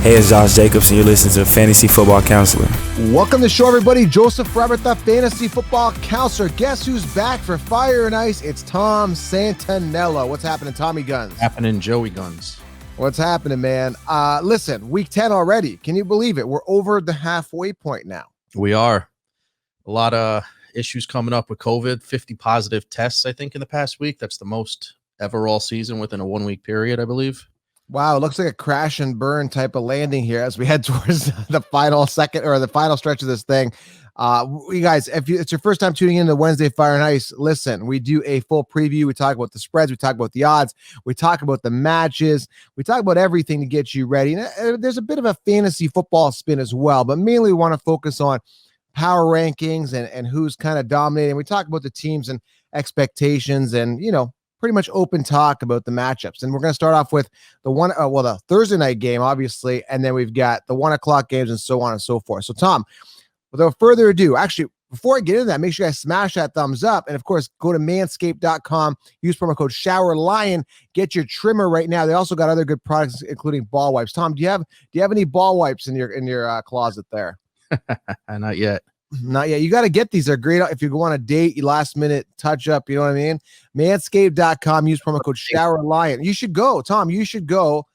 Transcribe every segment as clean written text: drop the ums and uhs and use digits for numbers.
Hey, it's Josh Jacobs, and you're listening to Fantasy Football Counselor. Welcome to the show, everybody. Joseph Robert, the Fantasy Football Counselor. Guess who's back for Fire and Ice? It's Tom Santanello. What's happening, Tommy Guns? Happening, Joey Guns. What's happening, man? Listen, week 10 already. Can you believe it? We're over the halfway point now. We are. A lot of issues coming up with COVID. 50 positive tests, I think, in the past week. That's the most ever all season within a 1 week period, I believe. Wow, it looks like a crash and burn type of landing here as we head towards the final second or the final stretch of this thing. You guys, if it's your first time tuning in to Wednesday Fire and Ice, listen, we do a full preview. We talk about the spreads. We talk about the odds. We talk about the matches. We talk about everything to get you ready. And there's a bit of a fantasy football spin as well, but mainly we want to focus on power rankings and who's kind of dominating. We talk about the teams and expectations and, pretty much open talk about the matchups. And we're going to start off with the Thursday night game, obviously, and then we've got the 1 o'clock games and so on and so forth. So, Tom, without further ado, actually, before I get into that, make sure you guys smash that thumbs up. And, of course, go to manscaped.com, use promo code ShowerLion, get your trimmer right now. They also got other good products, including ball wipes. Tom, do you have any ball wipes in your closet there? Not yet. Not yet. You got to get these. They're great if you go on a date, last minute touch up. You know what I mean? Manscaped.com. Use promo code ShowerLion. You should go, Tom. You should go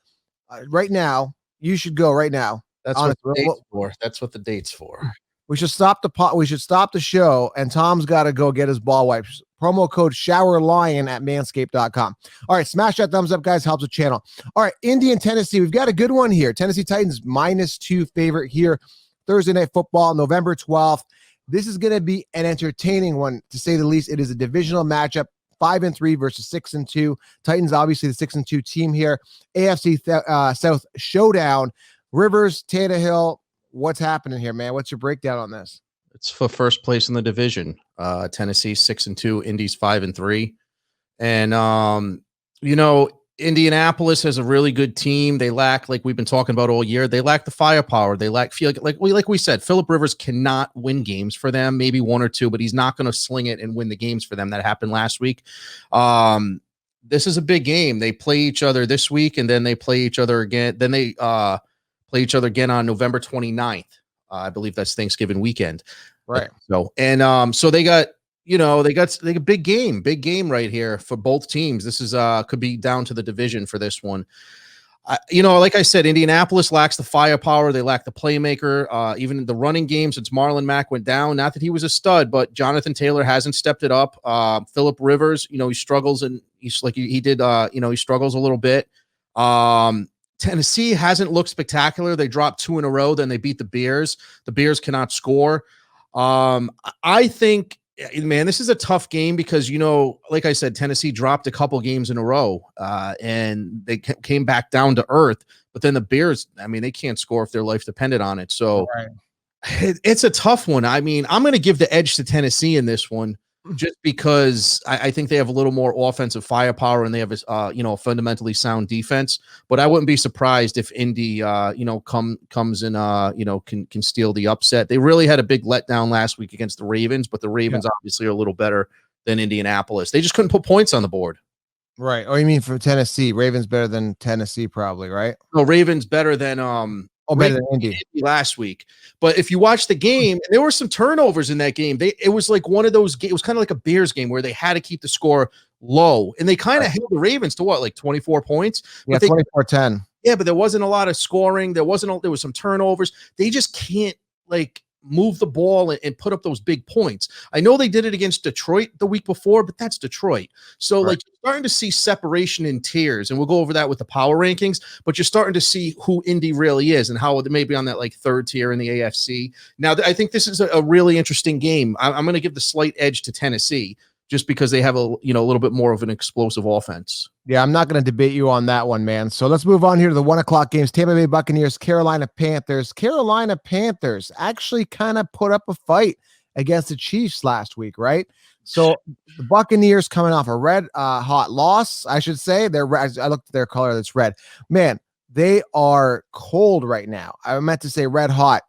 right now. You should go right now. That's what the date's for. That's what the date's for. We should stop the pot. We should stop the show, and Tom's got to go get his ball wipes. Promo code ShowerLion at manscaped.com. All right, smash that thumbs up, guys. Helps the channel. All right, Indy and Tennessee. We've got a good one here. Tennessee Titans -2 favorite here. Thursday Night Football, November 12th. This is going to be an entertaining one, to say the least. It is a divisional matchup, 5-3 versus 6-2. Titans, obviously, the 6-2 team here. AFC South showdown. Rivers, Tannehill. What's happening here, man? What's your breakdown on this? It's for first place in the division. Tennessee 6-2, Indy's 5-3, and Indianapolis has a really good team. They lack, like we've been talking about all year, they lack the firepower. They lack like we said, Phillip Rivers cannot win games for them, maybe 1 or 2, but he's not going to sling it and win the games for them. That happened last week. This is a big game. They play each other this week, and then they play each other again. Then they play each other again on November 29th. I believe that's Thanksgiving weekend. Right. So they got a big game right here for both teams. This is could be down to the division for this one. Like I said, Indianapolis lacks the firepower. They lack the playmaker. Even in the running game, since Marlon Mack went down, not that he was a stud, but Jonathan Taylor hasn't stepped it up. Phillip Rivers, he struggles, and he's like he struggles a little bit. Tennessee hasn't looked spectacular. They dropped 2 in a row, then they beat the Bears. The Bears cannot score. I think, man, this is a tough game because, like I said, Tennessee dropped a couple games in a row, and they came back down to earth. But then the Bears, they can't score if their life depended on it. So it's a tough one. I'm going to give the edge to Tennessee in this one, just because I think they have a little more offensive firepower and they have a fundamentally sound defense. But I wouldn't be surprised if Indy comes and can steal the upset. They really had a big letdown last week against the Ravens, but the Ravens obviously are a little better than Indianapolis. They just couldn't put points on the board. Right. Oh, you mean for Tennessee? Ravens better than Tennessee, probably, right? No, Ravens better than better than Indy last week. But if you watch the game, there were some turnovers in that game. It was like one of those games. It was kind of like a Bears game where they had to keep the score low, and they kind of held the Ravens to 24 points. Yeah, 24-10. Yeah, but there wasn't a lot of scoring. There was some turnovers. They just can't move the ball and put up those big points. I know they did it against Detroit the week before, but that's Detroit. So you're starting to see separation in tiers, and we'll go over that with the power rankings, but you're starting to see who Indy really is and how they may be on that third tier in the AFC. Now, I think this is a really interesting game. I'm going to give the slight edge to Tennessee just because they have a little bit more of an explosive offense. Yeah, I'm not going to debate you on that one, man. So let's move on here to the 1 o'clock games. Tampa Bay Buccaneers, Carolina Panthers. Carolina Panthers actually kind of put up a fight against the Chiefs last week, right? So the Buccaneers coming off a red hot loss, I should say. I looked at their color, that's red. Man, they are cold right now. I meant to say red hot.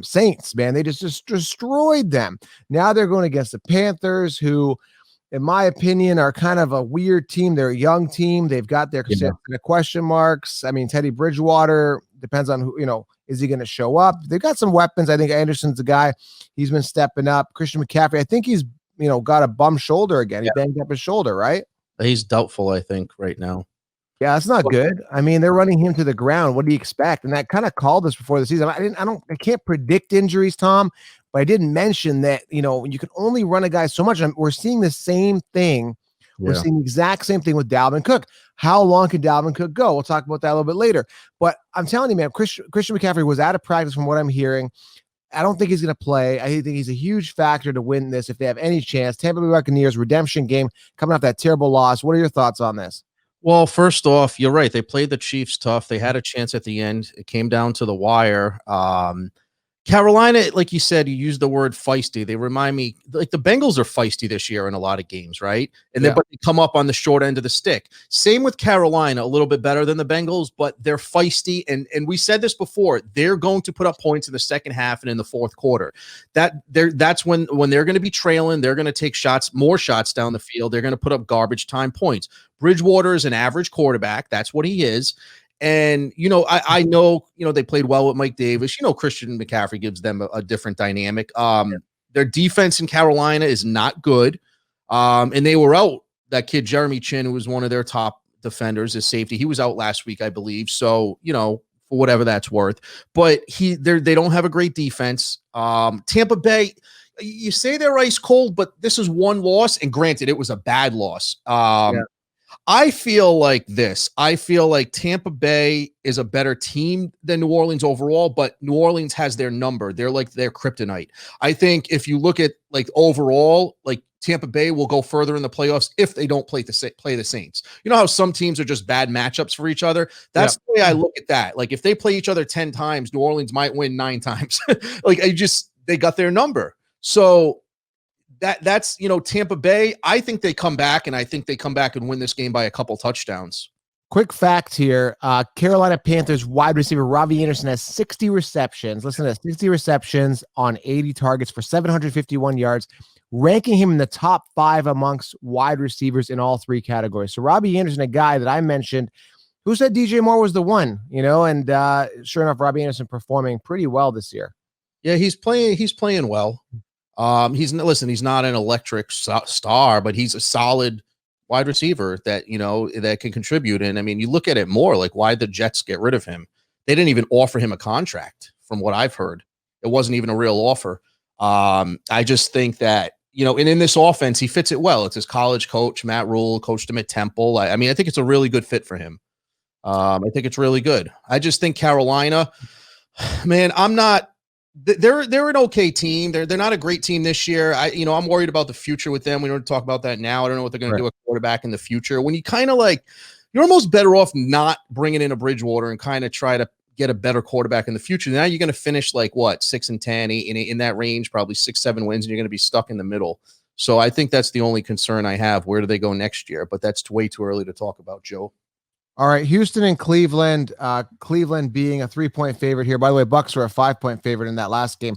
Saints, man, they just destroyed them. Now they're going against the Panthers, who in my opinion, are kind of a weird team. They're a young team. They've got their question marks. I mean, Teddy Bridgewater, Depends on who, is he going to show up? They've got some weapons. I think Anderson's the guy. He's been stepping up. Christian McCaffrey, I think he's, got a bum shoulder again. He banged up his shoulder, right? He's doubtful, I think, right now. Yeah, that's not good. I mean, they're running him to the ground. What do you expect? And that kind of called us before the season. I can't predict injuries, Tom, but I didn't mention that, you can only run a guy so much. And we're seeing the same thing. We're seeing the exact same thing with Dalvin Cook. How long can Dalvin Cook go? We'll talk about that a little bit later. But I'm telling you, man, Christian McCaffrey was out of practice from what I'm hearing. I don't think he's going to play. I think he's a huge factor to win this if they have any chance. Tampa Bay Buccaneers redemption game coming off that terrible loss. What are your thoughts on this? Well, first off, you're right. They played the Chiefs tough. They had a chance at the end. It came down to the wire. Carolina, like you said, you used the word feisty. They remind me, like the Bengals are feisty this year in a lot of games, right? And then but they come up on the short end of the stick. Same with Carolina, a little bit better than the Bengals, but they're feisty. And we said this before, they're going to put up points in the second half and in the fourth quarter. That's when they're going to be trailing, they're going to take more shots down the field. They're going to put up garbage time points. Bridgewater is an average quarterback. That's what he is. And, I know, they played well with Mike Davis. Christian McCaffrey gives them a different dynamic. Their defense in Carolina is not good. And they were out that kid, Jeremy Chin, who was one of their top defenders, his safety. He was out last week, I believe. So, for whatever that's worth. But they don't have a great defense. Tampa Bay, you say they're ice cold, but this is one loss. And granted, it was a bad loss. I feel like this. I feel like Tampa Bay is a better team than New Orleans overall, but New Orleans has their number. They're like their kryptonite. I think if you look at like overall, like Tampa Bay will go further in the playoffs if they don't play the Saints. You know how some teams are just bad matchups for each other? That's the way I look at that. Like if they play each other 10 times, New Orleans might win 9 times. They got their number. So that's Tampa Bay. I think they come back, and I think they come back and win this game by a couple touchdowns. Quick fact here. Carolina Panthers wide receiver Robbie Anderson has 60 receptions. Listen to this, 60 receptions on 80 targets for 751 yards, ranking him in the top 5 amongst wide receivers in all 3 categories. So Robbie Anderson, a guy that I mentioned, who said DJ Moore was the one, and sure enough, Robbie Anderson performing pretty well this year. Yeah, he's playing well. He's not an electric star, but he's a solid wide receiver that, that can contribute. And I mean, you look at it more like why the Jets get rid of him. They didn't even offer him a contract from what I've heard. It wasn't even a real offer. I just think that, and in this offense, he fits it well. It's his college coach, Matt Rule, coached him at Temple. I think it's a really good fit for him. I think it's really good. I just think Carolina, man, they're an okay team. They're not a great team this year. I'm worried about the future with them. We don't talk about that now. I don't know what they're going to do with quarterback in the future. When you kind of you're almost better off not bringing in a Bridgewater and kind of try to get a better quarterback in the future. Now you're going to finish 6-10 in that range, probably 6-7 wins, and you're going to be stuck in the middle. So I think that's the only concern I have. Where do they go next year? But that's way too early to talk about, Joe. All right, Houston and Cleveland. Cleveland being a 3-point favorite here. By the way, Bucks were a 5-point favorite in that last game.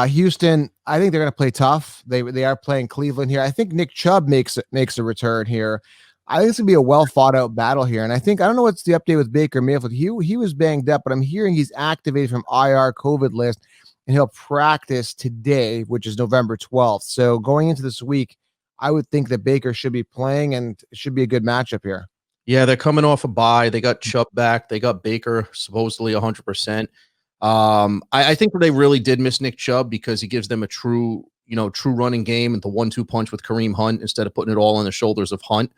Houston, I think they're going to play tough. They are playing Cleveland here. I think Nick Chubb makes a return here. I think it's going to be a well thought out battle here. And I don't know what's the update with Baker Mayfield. He was banged up, but I'm hearing he's activated from IR COVID list, and he'll practice today, which is November 12th. So going into this week, I would think that Baker should be playing, and it should be a good matchup here. Yeah, they're coming off a bye. They got Chubb back. They got Baker supposedly 100%. I think they really did miss Nick Chubb because he gives them a true running game and the 1-2 punch with Kareem Hunt instead of putting it all on the shoulders of Hunt.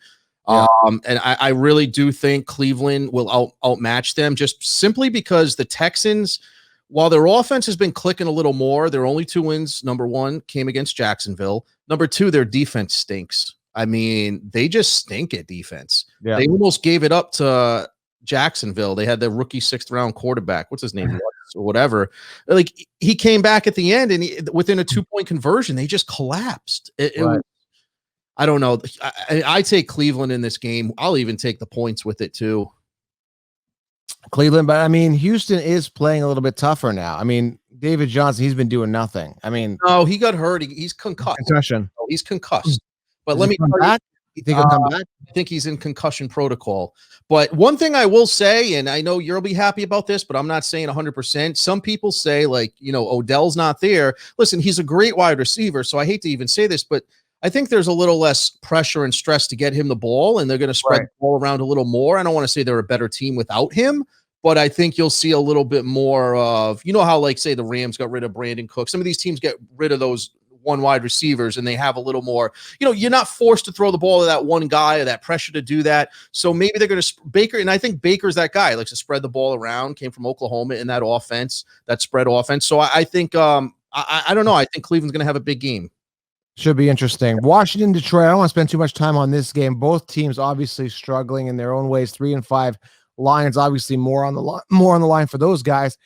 Yeah. And I really do think Cleveland will outmatch them just simply because the Texans, while their offense has been clicking a little more, their only 2 wins, number 1, came against Jacksonville. Number 2, their defense stinks. I mean, they just stink at defense. Yeah. They almost gave it up to Jacksonville. They had the rookie 6th-round quarterback. What's his name? Or whatever. He came back at the end, and within a 2-point conversion, they just collapsed. I don't know. I take Cleveland in this game. I'll even take the points with it too. Cleveland, but I mean, Houston is playing a little bit tougher now. I mean, David Johnson, he's been doing nothing. I mean, no, he got hurt. He's concussed. Concussion. He's concussed. But Does let me tell you, You think he'll come back? I think he's in concussion protocol. But one thing I will say, and I know you'll be happy about this, but I'm not saying 100%. Some people say, like, Odell's not there. Listen, he's a great wide receiver, so I hate to even say this, but I think there's a little less pressure and stress to get him the ball, and they're going to spread the ball around a little more. I don't want to say they're a better team without him, but I think you'll see a little bit more of, how, like, say the Rams got rid of Brandon Cook. Some of these teams get rid of those one wide receivers and they have a little more, you're not forced to throw the ball to that one guy or that pressure to do that. So maybe they're going to Baker. And I think Baker's that guy, likes to spread the ball around, came from Oklahoma in that offense, that spread offense. So I think, I don't know. I think Cleveland's going to have a big game. Should be interesting. Washington, Detroit. I don't want to spend too much time on this game. Both teams obviously struggling in their own ways. 3-5. Lions obviously more on the line for those guys.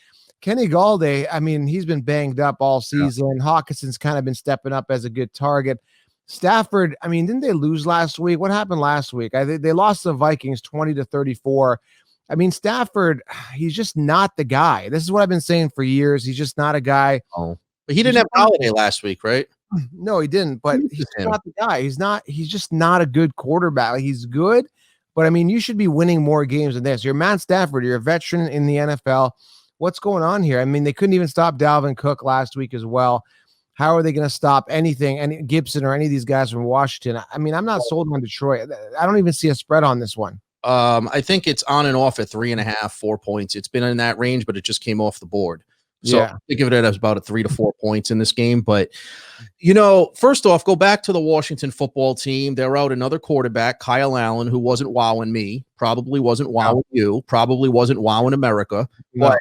Kenny Galladay, I mean, he's been banged up all season. Yeah. Hawkinson's kind of been stepping up as a good target. Stafford, I mean, didn't they lose last week? What happened last week? They lost the Vikings 20-34. I mean, Stafford, he's just not the guy. This is what I've been saying for years. He's just not a guy. Oh, but he didn't have Galladay last week, right? No, he didn't. But he's not the guy. He's just not a good quarterback. He's good, but I mean, you should be winning more games than this. You're Matt Stafford. You're a veteran in the NFL. What's going on here? I mean, they couldn't even stop Dalvin Cook last week as well. How are they going to stop anything, any Gibson or any of these guys from Washington? I mean, I'm not sold on Detroit. I don't even see a spread on this one. I think it's on and off at 3.5, 4 points. It's been in that range, but it just came off the board. So yeah. Think of it as about a 3 to 4 points in this game. But, first off, go back to the Washington football team. They're out another quarterback, Kyle Allen, who wasn't wowing me, probably wasn't wowing you, probably wasn't wowing America. No. But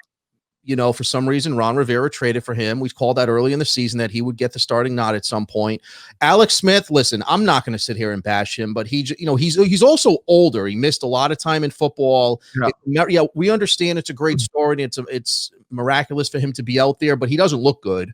for some reason, Ron Rivera traded for him. We called that early in the season that he would get the starting nod at some point. Alex Smith, listen, I'm not going to sit here and bash him, but he's also older. He missed a lot of time in football. Yeah, we understand it's a great story and it's miraculous for him to be out there, but he doesn't look good.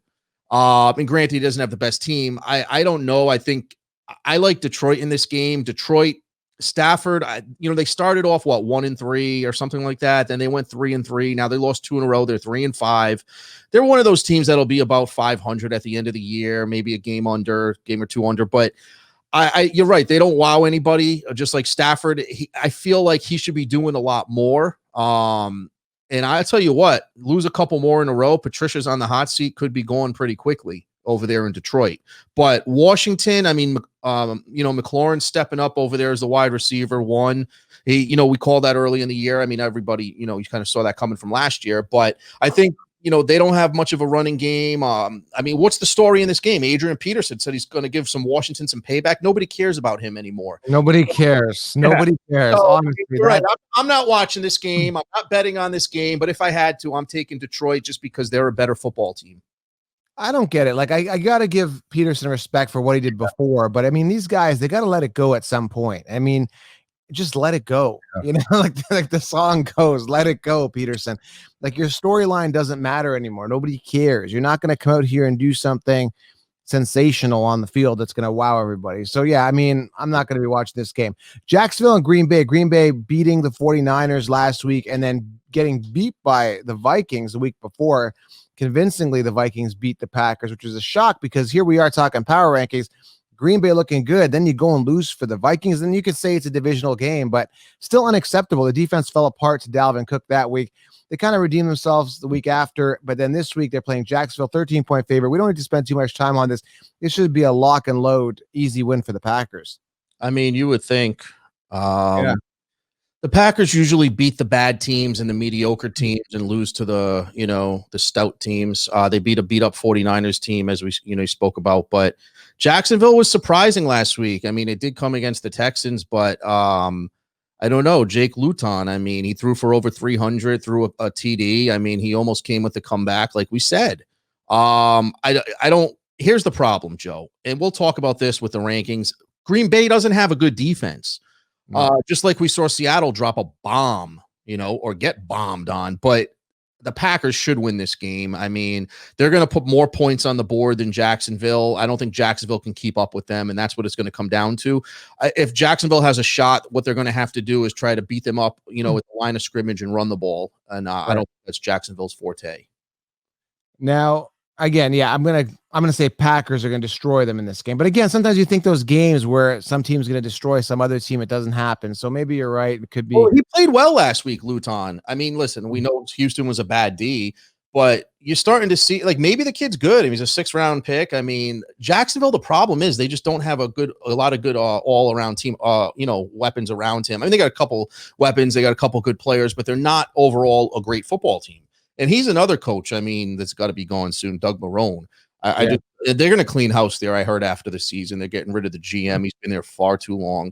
And granted, he doesn't have the best team. I don't know. I think I like Detroit in this game. Detroit. Stafford, they started off 1-3 or something like that. Then they went 3-3. Now they lost 2 in a row. They're 3-5. They're one of those teams that'll be about 500 at the end of the year, maybe a game or two under. But you're right. They don't wow anybody. Just like Stafford, I feel like he should be doing a lot more. And I tell you what, lose a couple more in a row. Patricia's on the hot seat, could be going pretty quickly over there in Detroit. But Washington, I mean, McLaurin stepping up over there as the wide receiver one. We called that early in the year. I mean, everybody, you kind of saw that coming from last year. But I think, they don't have much of a running game. I mean, what's the story in this game? Adrian Peterson said he's going to give Washington some payback. Nobody cares about him anymore. Nobody cares. Nobody cares. So, honestly, right. I'm not watching this game. I'm not betting on this game. But if I had to, I'm taking Detroit just because they're a better football team. I don't get it. Like, I got to give Peterson respect for what he did before, but I mean, these guys, they got to let it go at some point. I mean, just let it go, like the song goes, let it go, Peterson. Like, your storyline doesn't matter anymore. Nobody cares. You're not going to come out here and do something sensational on the field that's going to wow everybody. So yeah, I mean, I'm not going to be watching this game. Jacksonville and Green Bay beating the 49ers last week and then getting beat by the Vikings the week before. Convincingly, the Vikings beat the Packers, which was a shock because here we are talking power rankings. Green Bay looking good. Then you go and lose for the Vikings. Then you could say it's a divisional game, but still unacceptable. The defense fell apart to Dalvin Cook that week. They kind of redeemed themselves the week after, but then this week they're playing Jacksonville, 13-point favorite. We don't need to spend too much time on this. This should be a lock and load, easy win for the Packers. I mean, you would think. The Packers usually beat the bad teams and the mediocre teams and lose to the, the stout teams. They beat up 49ers team, as we, spoke about. But Jacksonville was surprising last week. I mean, it did come against the Texans, but I don't know. Jake Luton, I mean, he threw for over 300, threw a TD. I mean, he almost came with the comeback, like we said. I don't. Here's the problem, Joe, and we'll talk about this with the rankings. Green Bay doesn't have a good defense. Just like we saw Seattle drop a bomb, or get bombed on. But the Packers should win this game. I mean, they're going to put more points on the board than Jacksonville. I don't think Jacksonville can keep up with them, and that's what it's going to come down to. If Jacksonville has a shot, what they're going to have to do is try to beat them up, at the line of scrimmage and run the ball. And I don't think that's Jacksonville's forte. Now, again, yeah, I'm gonna say Packers are gonna destroy them in this game. But again, sometimes you think those games where some team's gonna destroy some other team, it doesn't happen. So maybe you're right. It could Well, be. he played well last week, Luton. I mean, listen, we know Houston was a bad D, but you're starting to see like maybe the kid's good. I mean, he's a 6th-round pick. I mean, Jacksonville, the problem is they just don't have a lot of good all-around team, weapons around him. I mean, they got a couple weapons, they got a couple good players, but they're not overall a great football team. And he's another coach, I mean, that's got to be going soon, Doug Marrone. They're going to clean house there. I heard after the season, they're getting rid of the GM. He's been there far too long.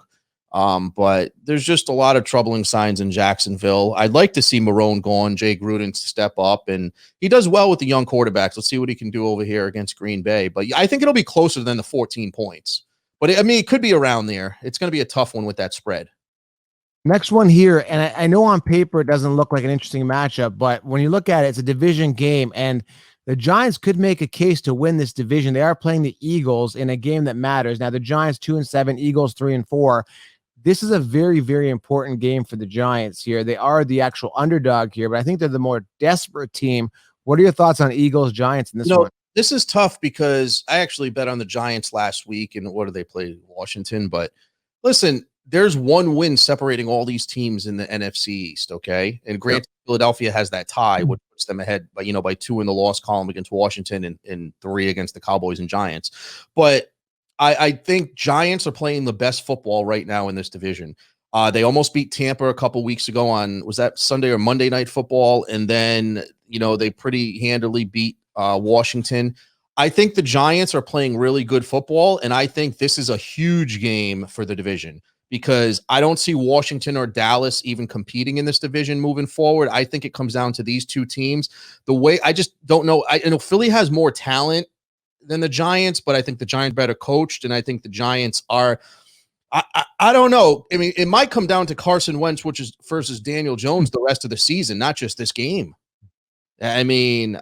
But there's just a lot of troubling signs in Jacksonville. I'd like to see Marrone gone, Jay Gruden step up, and he does well with the young quarterbacks. Let's see what he can do over here against Green Bay. But I think it'll be closer than the 14 points. But it could be around there. It's going to be a tough one with that spread. Next one here, and I know on paper it doesn't look like an interesting matchup, but when you look at it, it's a division game, and the Giants could make a case to win this division. They are playing the Eagles in a game that matters. Now, the Giants 2-7, Eagles 3-4. This is a very, very important game for the Giants here. They are the actual underdog here, but I think they're the more desperate team. What are your thoughts on Eagles, Giants in this one? This is tough because I actually bet on the Giants last week, and what do they play? Washington. But listen, there's one win separating all these teams in the NFC East, okay? And granted, Philadelphia has that tie, which puts them ahead by 2 in the loss column against Washington and 3 against the Cowboys and Giants. But I think Giants are playing the best football right now in this division. They almost beat Tampa a couple weeks ago was that Sunday or Monday Night Football? And then, they pretty handily beat Washington. I think the Giants are playing really good football, and I think this is a huge game for the division because I don't see Washington or Dallas even competing in this division moving forward. I think it comes down to these two teams. I just don't know. I know Philly has more talent than the Giants, but I think the Giants better coached, and I think the Giants are. I don't know. I mean, it might come down to Carson Wentz, which is versus Daniel Jones the rest of the season, not just this game. I mean,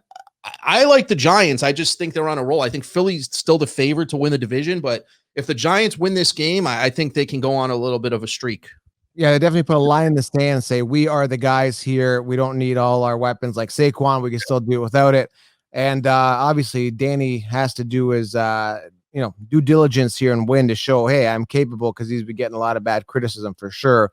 I like the Giants. I just think they're on a roll. I think Philly's still the favorite to win the division, but if the Giants win this game, I think they can go on a little bit of a streak. Yeah, they definitely put a line in the stand and say, we are the guys here. We don't need all our weapons like Saquon. We can still do it without it. And obviously, Danny has to do his due diligence here and win to show, hey, I'm capable, because he's been getting a lot of bad criticism for sure.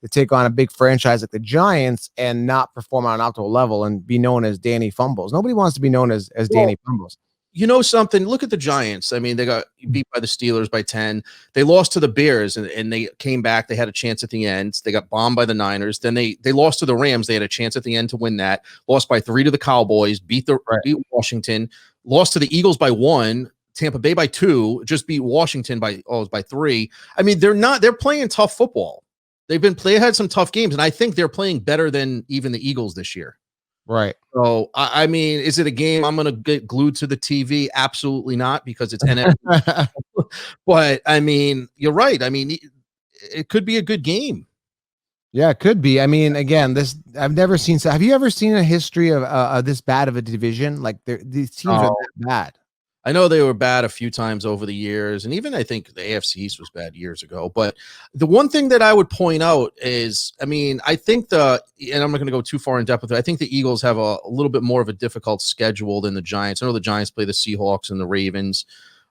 To take on a big franchise like the Giants and not perform on an optimal level and be known as Danny Fumbles. Nobody wants to be known as Danny Fumbles. You know something? Look at the Giants. I mean, they got beat by the Steelers by 10. They lost to the Bears, and they came back. They had a chance at the end. They got bombed by the Niners. Then they lost to the Rams. They had a chance at the end to win that. Lost by 3 to the Cowboys. Beat Washington. Lost to the Eagles by 1. Tampa Bay by 2. Just beat Washington by 3. I mean, they're playing tough football. They had some tough games, and I think they're playing better than even the Eagles this year. Right. So, I mean, is it a game I'm going to get glued to the TV? Absolutely not, because it's NFL. But, I mean, you're right. I mean, it could be a good game. Yeah, it could be. I mean, again, I've never seen. Have you ever seen a history of this bad of a division? Like these teams are that bad. I know they were bad a few times over the years, and even I think the AFC East was bad years ago. But the one thing that I would point out is, I mean, I think and I'm not going to go too far in depth with it, I think the Eagles have a little bit more of a difficult schedule than the Giants. I know the Giants play the Seahawks and the Ravens,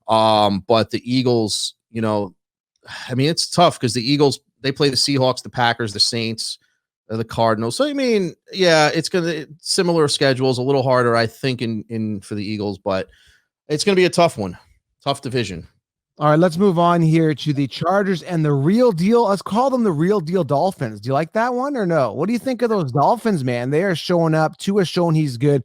but the Eagles, I mean, it's tough because the Eagles, they play the Seahawks, the Packers, the Saints, the Cardinals. So, I mean, yeah, it's going to similar schedules, a little harder, I think, in for the Eagles, but it's going to be a tough one. Tough division. All right, let's move on here to the Chargers and the real deal. Let's call them the real deal Dolphins. Do you like that one or no? What do you think of those Dolphins, man? They are showing up. Tua's shown he's good.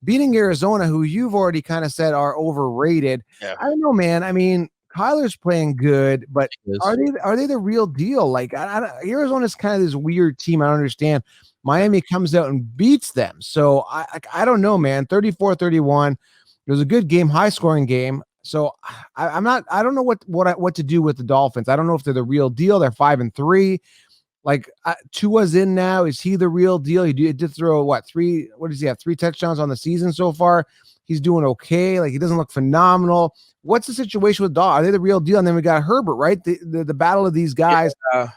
Beating Arizona, who you've already kind of said are overrated. Yeah. I don't know, man. I mean, Kyler's playing good, but are they the real deal? Like, Arizona's kind of this weird team. I don't understand. Miami comes out and beats them. So I don't know, man. 34-31. It was a good game, high scoring game. So I don't know what to do with the Dolphins. I don't know if they're the real deal. They're 5-3. Like Tua's in now. Is he the real deal? He did throw what does he have? 3 touchdowns on the season so far. He's doing okay. Like, he doesn't look phenomenal. What's the situation with Dolphins? Are they the real deal? And then we got Herbert, right? The battle of these guys. Yeah.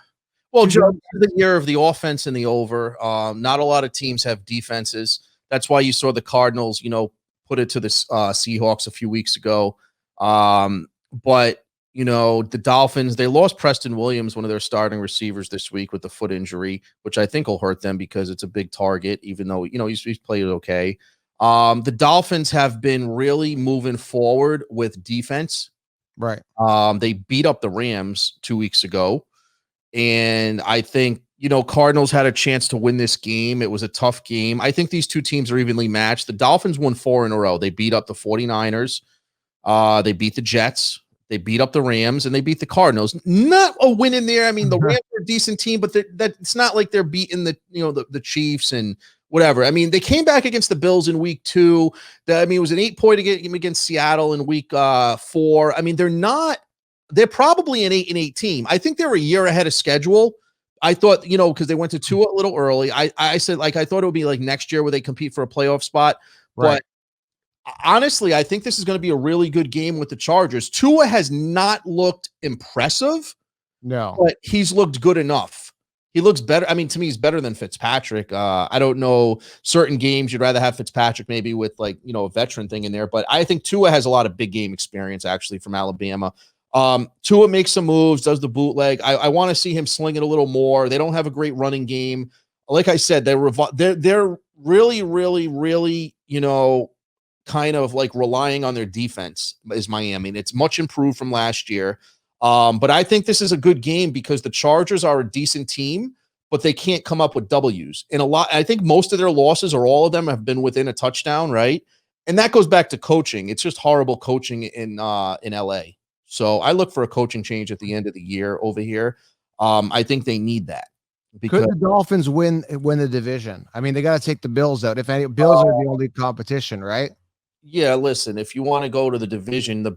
Well, Joe, the year of the offense and the over. Not a lot of teams have defenses. That's why you saw the Cardinals, put it to the Seahawks a few weeks ago. But the Dolphins, they lost Preston Williams, one of their starting receivers this week with the foot injury, which I think will hurt them because it's a big target, even though, he's played okay. The Dolphins have been really moving forward with defense. Right. They beat up the Rams 2 weeks ago. And I think, Cardinals had a chance to win this game. It was a tough game. I think these two teams are evenly matched. The Dolphins won 4 in a row. They beat up the 49ers. They beat the Jets. They beat up the Rams, and they beat the Cardinals. Not a win in there. I mean, the Rams are a decent team, but it's not like they're beating the Chiefs and whatever. I mean, they came back against the Bills in week 2. It was an 8-point game against Seattle in week 4. I mean, they're probably an 8-8 team. I think they're a year ahead of schedule. I thought, because they went to 2 a little early. I said, I thought it would be like next year where they compete for a playoff spot. Right. But honestly, I think this is going to be a really good game with the Chargers. Tua has not looked impressive. No. But he's looked good enough. He looks better. I mean, to me, he's better than Fitzpatrick. I don't know, certain games you'd rather have Fitzpatrick maybe with a veteran thing in there. But I think Tua has a lot of big game experience actually from Alabama. Tua makes some moves, does the bootleg. I want to see him sling it a little more. They don't have a great running game. Like I said, they're really, really, really, kind of like relying on their defense is Miami. And it's much improved from last year. But I think this is a good game because the Chargers are a decent team, but they can't come up with W's. And I think most of their losses or all of them have been within a touchdown, right? And that goes back to coaching. It's just horrible coaching in LA. So I look for a coaching change at the end of the year over here. I think they need that. Could the Dolphins win the division? I mean, they got to take the Bills out. If any, Bills are the only competition, right? Yeah, listen, if you want to go to the division, the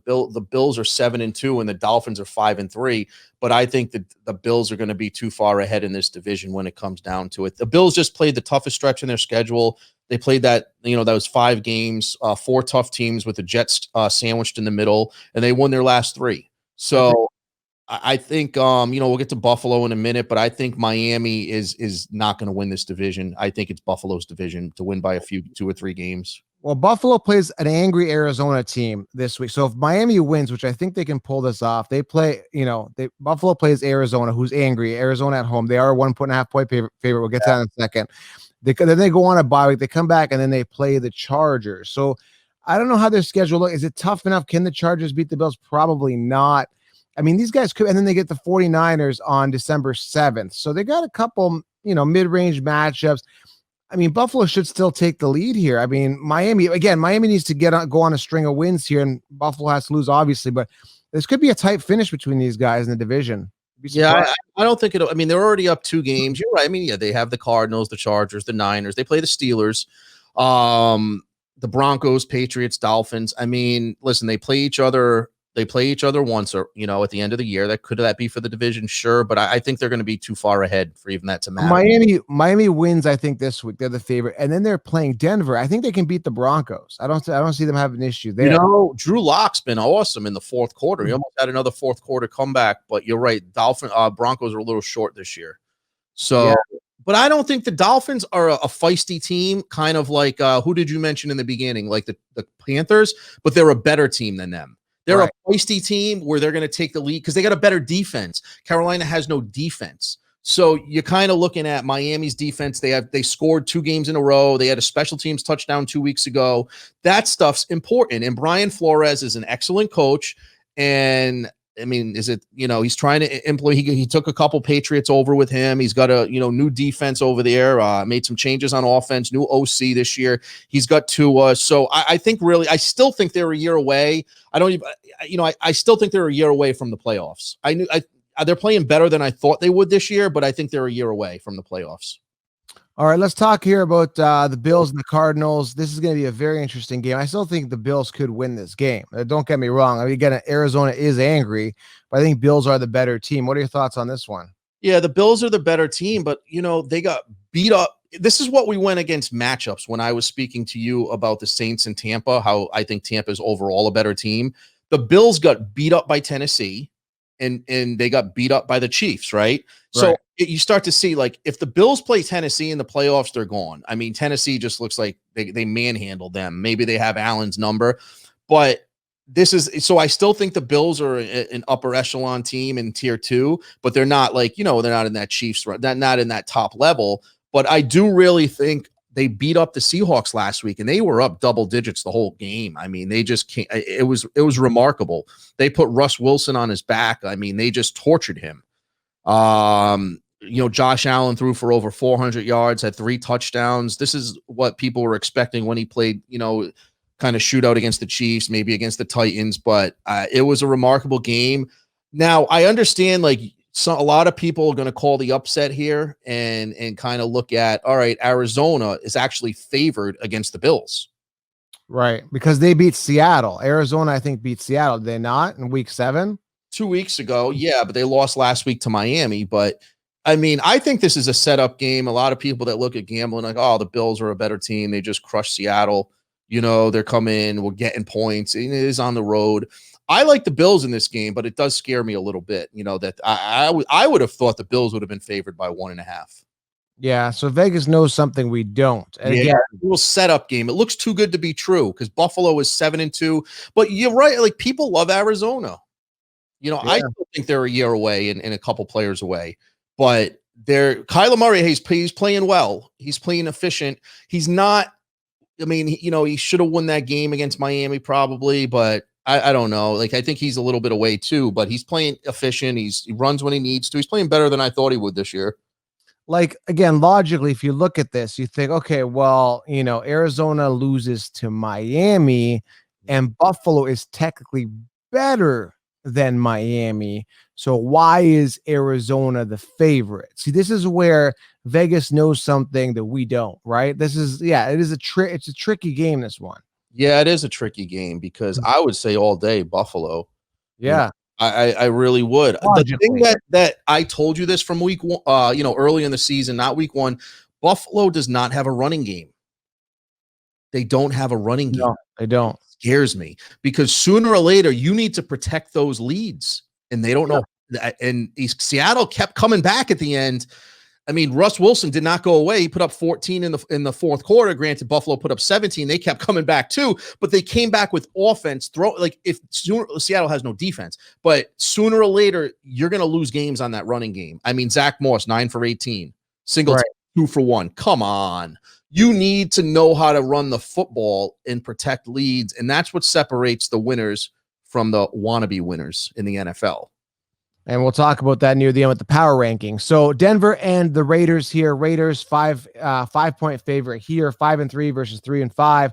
Bills are 7-2 and the Dolphins are 5-3. But I think that the Bills are going to be too far ahead in this division when it comes down to it. The Bills just played the toughest stretch in their schedule. They played that was 5 games, 4 tough teams with the Jets sandwiched in the middle, and they won their last 3. So I think we'll get to Buffalo in a minute, but I think Miami is not going to win this division. I think it's Buffalo's division to win by a few 2 or 3 games. Well, Buffalo plays an angry Arizona team this week. So if Miami wins, which I think they can pull this off, they play, Buffalo plays Arizona, who's angry. Arizona at home. They are a 1.5 point favorite. We'll get to that in a second. Then they go on a bye week. They come back and then they play the Chargers. So I don't know how their schedule looks. Is it tough enough? Can the Chargers beat the Bills? Probably not. I mean, these guys could, and then they get the 49ers on December 7th. So they got a couple, mid-range matchups. I mean, Buffalo should still take the lead here. I mean, Miami needs to go on a string of wins here, and Buffalo has to lose, obviously. But this could be a tight finish between these guys in the division. Yeah, I don't think it'll. I mean, they're already up 2 games. You're right. I mean, yeah, they have the Cardinals, the Chargers, the Niners. They play the Steelers, the Broncos, Patriots, Dolphins. I mean, listen, they play each other. They play each other once, or at the end of the year. Could that be for the division? Sure, but I think they're going to be too far ahead for even that to matter. Miami wins. I think this week they're the favorite, and then they're playing Denver. I think they can beat the Broncos. I don't see them having an issue there. Drew Lock's been awesome in the fourth quarter. He almost had another fourth quarter comeback, but you're right. Broncos are a little short this year. So, yeah. But I don't think the Dolphins are a feisty team, kind of like who did you mention in the beginning, like the Panthers? But they're a better team than them. They're a feisty team where they're going to take the lead because they got a better defense. Carolina has no defense. So you're kind of looking at Miami's defense. They scored 2 games in a row. They had a special teams touchdown 2 weeks ago. That stuff's important. And Brian Flores is an excellent coach. And I mean, he's trying to employ, he took a couple Patriots over with him. He's got a, new defense over there, made some changes on offense, new OC this year. He's got Tua. So I think really, I still think they're a year away. I still think they're a year away from the playoffs. They're playing better than I thought they would this year, but I think they're a year away from the playoffs. All right, let's talk here about the Bills and the Cardinals. This is going to be a very interesting game. I still think the Bills could win this game. Don't get me wrong. I mean, again, Arizona is angry, but I think Bills are the better team. What are your thoughts on this one? Yeah, the Bills are the better team, but, they got beat up. This is what we went against matchups when I was speaking to you about the Saints and Tampa, how I think Tampa is overall a better team. The Bills got beat up by Tennessee. and they got beat up by the Chiefs, right? So you start to see, like, if the Bills play Tennessee in the playoffs, they're gone. I mean, Tennessee just looks like they manhandled them. Maybe they have Allen's number, but this is so I still think the Bills are an upper echelon team in tier 2, but they're not like, they're not in that Chiefs, not in that top level. But I do really think they beat up the Seahawks last week, and they were up double digits the whole game. I mean, they just can't. It was remarkable. They put Russ Wilson on his back. I mean, they just tortured him. Josh Allen threw for over 400 yards, had 3 touchdowns. This is what people were expecting when he played, kind of shootout against the Chiefs, maybe against the Titans, but it was a remarkable game. Now, I understand, like, a lot of people are going to call the upset here and kind of look at, all right, Arizona is actually favored against the Bills. Right, because they beat Seattle. Arizona, I think, beat Seattle. Did they not in week 7? 2 weeks ago, yeah, but they lost last week to Miami. But I mean, I think this is a setup game. A lot of people that look at gambling like, oh, the Bills are a better team. They just crushed Seattle. They're coming, we're getting points. It is on the road. I like the Bills in this game, but it does scare me a little bit. That I would have thought the Bills would have been favored by 1.5. Yeah, so Vegas knows something we don't. And yeah, again, a little setup game. It looks too good to be true because Buffalo is 7-2. But you're right, like, people love Arizona. I still think they're a year away and a couple players away. But Kyler Murray, he's playing well. He's playing efficient. He's not. I mean, he should have won that game against Miami probably, but I don't know. Like, I think he's a little bit away too, but he's playing efficient. He runs when he needs to. He's playing better than I thought he would this year. Like, again, logically, if you look at this, you think, okay, well, Arizona loses to Miami and Buffalo is technically better than Miami. So why is Arizona the favorite? See, this is where Vegas knows something that we don't, right? It is it's a tricky game, this one. Yeah, it is a tricky game because I would say all day Buffalo. Yeah. I really would. Logically. The thing that I told you this from week 1, early in the season, not week 1, Buffalo does not have a running game. They don't have a running game. No, they don't. It scares me because sooner or later you need to protect those leads, and they don't know. And Seattle kept coming back at the end. I mean, Russ Wilson did not go away. He put up 14 in the fourth quarter. Granted, Buffalo put up 17. They kept coming back too, but they came back with offense. Seattle has no defense, but sooner or later, you're going to lose games on that running game. I mean, Zach Moss, 9 for 18. Singleton, 2 for 1. Come on. You need to know how to run the football and protect leads, and that's what separates the winners from the wannabe winners in the NFL. And we'll talk about that near the end with the power ranking. So Denver and the Raiders here. Raiders 5-point favorite here, 5-3 versus 3-5.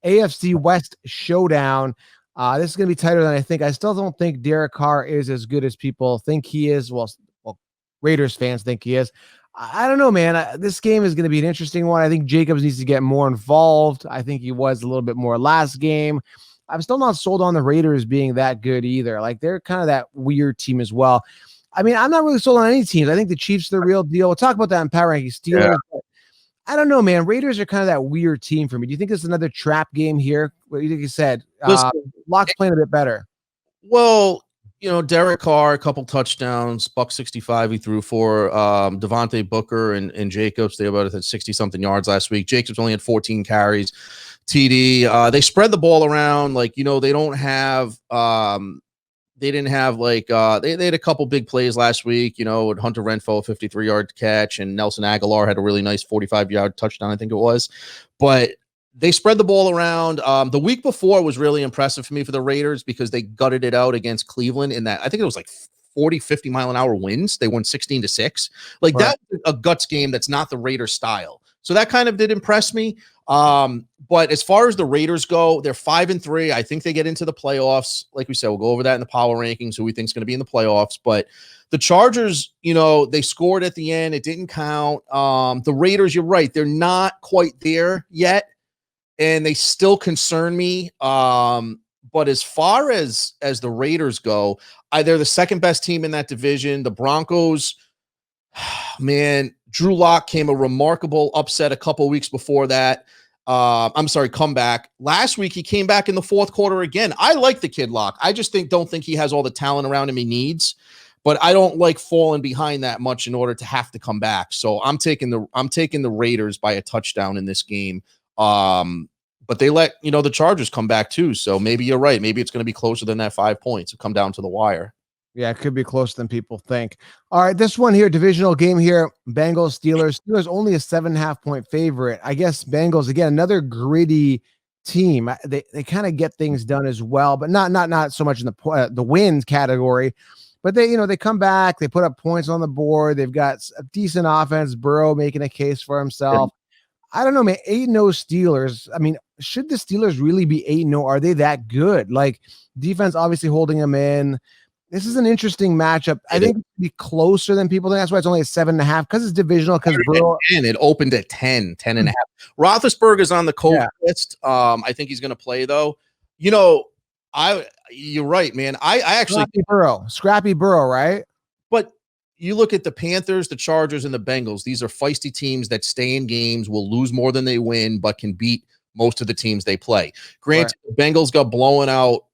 AFC West showdown. This is going to be tighter than I think. I still don't think Derek Carr is as good as people think he is. Well, Raiders fans think he is. I don't know, man. This game is going to be an interesting one. I think Jacobs needs to get more involved. I think he was a little bit more last game. I'm still not sold on the Raiders being that good either. Like, they're kind of that weird team as well. I mean, I'm not really sold on any teams. I think the Chiefs are the real deal. We'll talk about that in power rankings. Steelers. Yeah. I don't know, man. Raiders are kind of that weird team for me. Do you think it's another trap game here? What do you think you said? Locke's playing a bit better. Well, Derek Carr, a couple touchdowns, $165 he threw for. Devontae Booker and Jacobs, they about had 60-something yards last week. Jacobs only had 14 carries. TD. They spread the ball around. Like, they don't have they didn't have they had a couple big plays last week, with Hunter Renfrow, 53-yard catch, and Nelson Aguilar had a really nice 45-yard touchdown, I think it was. But they spread the ball around. The week before was really impressive for me for the Raiders because they gutted it out against Cleveland in that, I think it was like 40, 50 mile an hour winds. They won 16-6. Like, right. That was a guts game that's not the Raiders style. So that kind of did impress me. But as far as the Raiders go, they're 5-3. I think they get into the playoffs. Like we said, we'll go over that in the power rankings, who we think is going to be in the playoffs. But the Chargers, they scored at the end. It didn't count. The Raiders, you're right. They're not quite there yet, and they still concern me. But as far as the Raiders go, they're the second best team in that division. The Broncos, man, Drew Lock came a remarkable upset a couple weeks before that. I'm sorry, comeback. Last week he came back in the fourth quarter again. I like the kid Lock. I just don't think he has all the talent around him he needs, but I don't like falling behind that much in order to have to come back. So I'm taking the Raiders by a touchdown in this game. But they let the Chargers come back too. So maybe you're right. Maybe it's going to be closer than that 5 points. It'll come down to the wire. Yeah, it could be closer than people think. All right, this one here, divisional game here, Bengals, Steelers. Steelers only a 7.5 point favorite. I guess Bengals, again, another gritty team. They kind of get things done as well, but not so much in the wins category. But they come back, they put up points on the board. They've got a decent offense. Burrow making a case for himself. I don't know, man. 8-0 Steelers. I mean, should the Steelers really be 8-0? Are they that good? Like, defense obviously holding them in. This is an interesting matchup. I think it'll be closer than people think. That's why it's only a 7.5 because it's divisional. Because it opened at 10.5. Roethlisberger's on the COVID list. I think he's going to play though. You're right, man. I actually Scrappy Burrow, right? But you look at the Panthers, the Chargers, and the Bengals. These are feisty teams that stay in games, will lose more than they win, but can beat most of the teams they play. Granted, the Bengals got blown out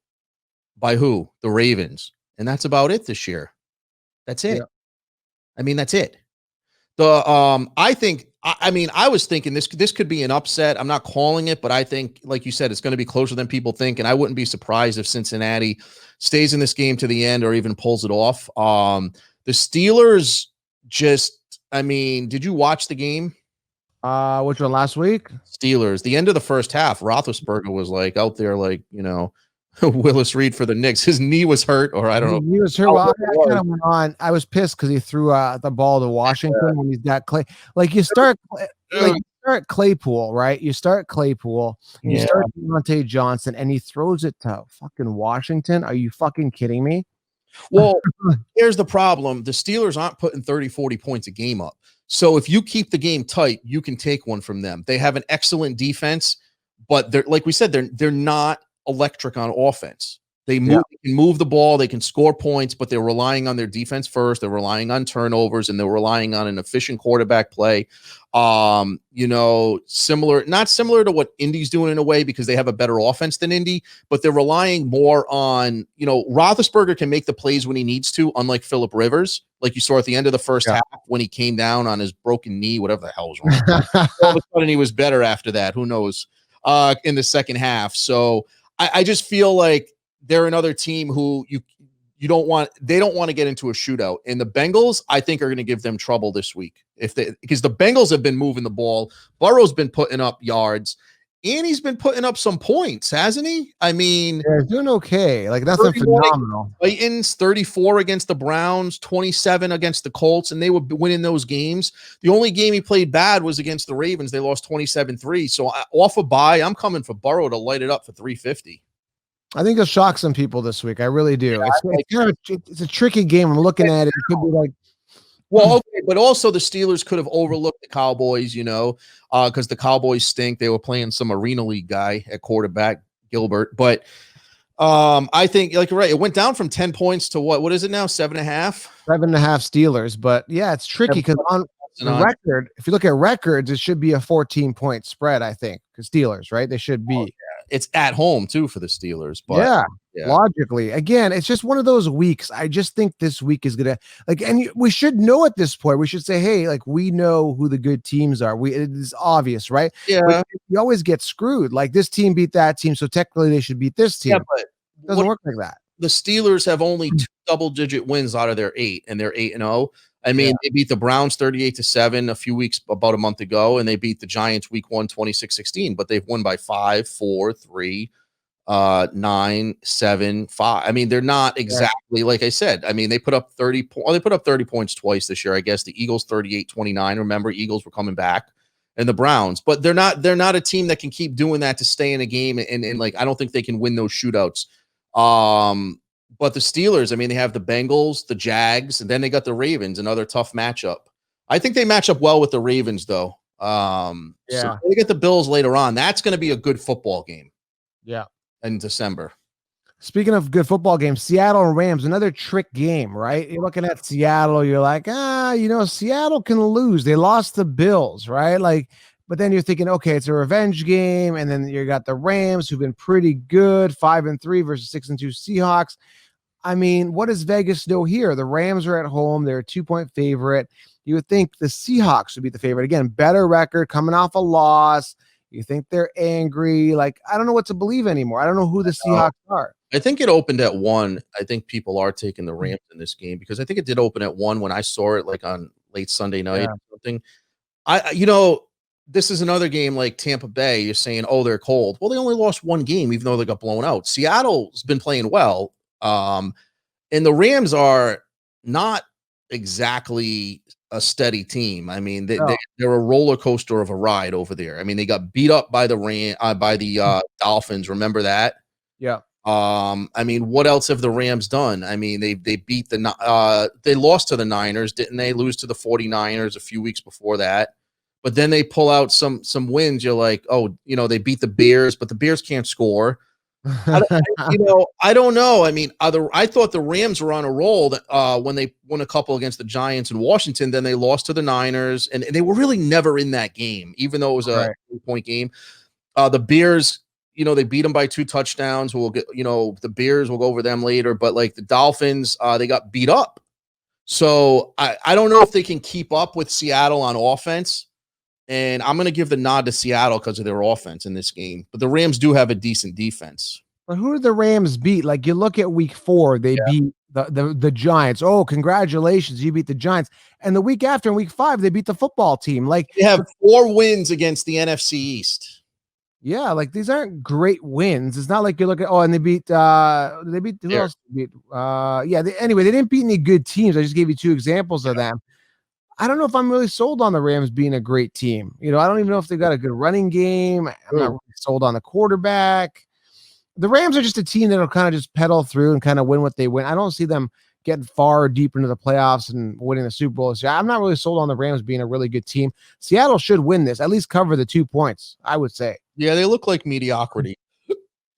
by who? The Ravens. And that's about it this year. That's it. Yeah. I mean, that's it. I was thinking this could be an upset. I'm not calling it, but I think, like you said, it's going to be closer than people think. And I wouldn't be surprised if Cincinnati stays in this game to the end or even pulls it off. The Steelers did you watch the game? Which one, last week? Steelers. The end of the first half, Roethlisberger was out there Willis Reed for the Knicks. His knee was hurt, or I don't know. He was hurt. Well, I kind of went on. I was pissed because he threw the ball to Washington when he's got Clay. You start Claypool, right? You start Claypool. You start Deontay Johnson, and he throws it to fucking Washington. Are you fucking kidding me? Well, here's the problem. The Steelers aren't putting 30, 40 points a game up. So if you keep the game tight, you can take one from them. They have an excellent defense, but they're, like we said, they're not electric on offense. They can move the ball, they can score points, but they're relying on their defense first. They're relying on turnovers, and they're relying on an efficient quarterback play. Not similar to what Indy's doing in a way, because they have a better offense than Indy, but they're relying more on, Roethlisberger can make the plays when he needs to, unlike Phillip Rivers, like you saw at the end of the first half when he came down on his broken knee, whatever the hell was wrong. All of a sudden he was better after that. Who knows? In the second half. So I just feel like they're another team who they don't want to get into a shootout. And the Bengals, I think, are going to give them trouble this week because the Bengals have been moving the ball. Burrow's been putting up yards, and he's been putting up some points, hasn't he? I mean, they're doing okay. Nothing phenomenal. Titans 34 against the Browns, 27 against the Colts, and they were winning those games. The only game he played bad was against the Ravens. They lost 27-3. So off a bye, I'm coming for Burrow to light it up for 350. I think he'll shock some people this week. I really do. Yeah, it's a tricky game. I'm looking at it. It could be like. Well, okay, but also the Steelers could have overlooked the Cowboys, because the Cowboys stink. They were playing some Arena League guy at quarterback, Gilbert. But I think, you're right, it went down from 10 points to what is it now? 7.5? 7.5 Steelers. But yeah, it's tricky because on the record, if you look at records, it should be a 14-point spread, I think, because Steelers, right? They should be. Oh, yeah. It's at home too for the Steelers, but logically, again, it's just one of those weeks. I just think this week is gonna and we should know at this point. We should say, hey, we know who the good teams are. It is obvious, right? Yeah, but you always get screwed. This team beat that team, so technically they should beat this team. Yeah, but it doesn't work like that. The Steelers have only 2 double-digit wins out of their 8, and they're 8-0. I mean, they beat the Browns 38-7 about a month ago, and they beat the Giants week 1, 26-16, but they've won by 5, 4, 3, 9, 7, 5. I mean, they're not exactly like I said. I mean, they put up 30 points twice this year. I guess the Eagles 38-29. Remember, Eagles were coming back, and the Browns, but they're not a team that can keep doing that to stay in a game, and I don't think they can win those shootouts. But the Steelers, I mean, they have the Bengals, the Jags, and then they got the Ravens, another tough matchup. I think they match up well with the Ravens, though. So they get the Bills later on. That's going to be a good football game. Yeah. In December. Speaking of good football games, Seattle and Rams, another trick game, right? You're looking at Seattle, you're like, Seattle can lose. They lost the Bills, right? But then you're thinking, okay, it's a revenge game, and then you got the Rams who've been pretty good, 5-3 versus 6-2 Seahawks. I mean, what does Vegas know here? The Rams are at home. They're a 2-point favorite. You would think the Seahawks would be the favorite. Again, better record, coming off a loss. You think they're angry. Like, I don't know what to believe anymore. I don't know who the Seahawks are. I think it opened at 1. I think people are taking the Rams in this game because I think it did open at 1 when I saw it like on late Sunday night or something. This is another game like Tampa Bay. You're saying, oh, they're cold. Well, they only lost 1 game, even though they got blown out. Seattle's been playing well. And the Rams are not exactly a steady team. I mean, they're a roller coaster of a ride over there. I mean, they got beat up by the Dolphins. Remember that? Yeah. I mean, what else have the Rams done? I mean, they beat they lost to the Niners, didn't they? Lose to the 49ers a few weeks before that. But then they pull out some wins. You're like, oh, they beat the Bears, but the Bears can't score. I don't know. I mean, I thought the Rams were on a roll when they won a couple against the Giants and Washington. Then they lost to the Niners, and they were really never in that game, even though it was a 3-point game. The Bears, they beat them by 2 touchdowns. We'll get, the Bears, we'll go over them later. But like the Dolphins, they got beat up. So I don't know if they can keep up with Seattle on offense. And I'm going to give the nod to Seattle because of their offense in this game. But the Rams do have a decent defense. But who did the Rams beat? Like, you look at week 4, they beat the Giants. Oh, congratulations, you beat the Giants. And the week after, in week 5, they beat the football team. Like, they have 4 wins against the NFC East. Yeah, like these aren't great wins. It's not like you look at and they beat who else did they beat? Anyway, they didn't beat any good teams. I just gave you 2 examples of them. I don't know if I'm really sold on the Rams being a great team. I don't even know if they've got a good running game. I'm not really sold on the quarterback. The Rams are just a team that'll kind of just pedal through and kind of win what they win. I don't see them getting far deep into the playoffs and winning the Super Bowl. So I'm not really sold on the Rams being a really good team. Seattle should win this, at least cover the 2 points, I would say. Yeah, they look like mediocrity.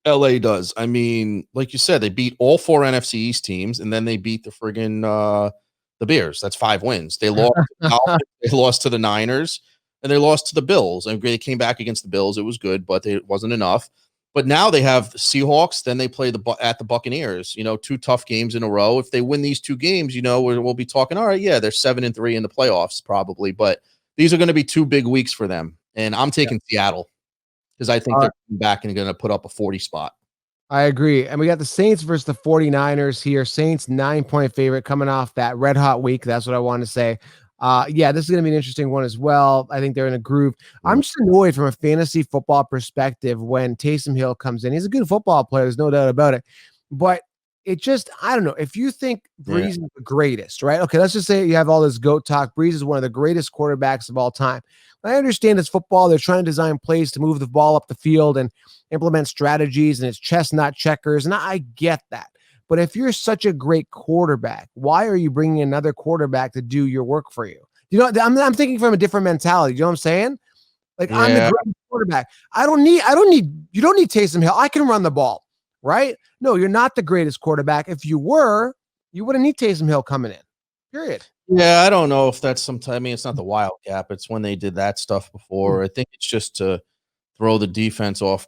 LA does. I mean, like you said, they beat all 4 NFC East teams, and then they beat the friggin' the Bears. That's 5 wins. They lost. They lost to the Niners, and they lost to the Bills. And they came back against the Bills. It was good, but it wasn't enough. But now they have the Seahawks. Then they play at the Buccaneers. 2 tough games in a row. If they win these 2 games, we'll be talking. All right, yeah, they're 7-3 in the playoffs probably. But these are going to be 2 big weeks for them, and I'm taking Seattle because I think they're back and going to put up a 40 spot. I agree. And we got the Saints versus the 49ers here. Saints 9-point favorite coming off that red hot week. That's what I wanted to say. This is going to be an interesting one as well. I think they're in a groove. I'm just annoyed from a fantasy football perspective when Taysom Hill comes in. He's a good football player. There's no doubt about it. But it just, I don't know. If you think Breeze is the greatest, right? Okay, let's just say you have all this GOAT talk. Breeze is one of the greatest quarterbacks of all time. I understand it's football. They're trying to design plays to move the ball up the field and implement strategies, and it's chess, not checkers. And I get that. But if you're such a great quarterback, why are you bringing another quarterback to do your work for you? I'm thinking from a different mentality. You know what I'm saying? Like, I'm the great quarterback. You don't need Taysom Hill. I can run the ball, right? No, you're not the greatest quarterback. If you were, you wouldn't need Taysom Hill coming in, period. Yeah, I don't know if that's sometimes. I mean, it's not the wild cap. It's when they did that stuff before. I think it's just to throw the defense off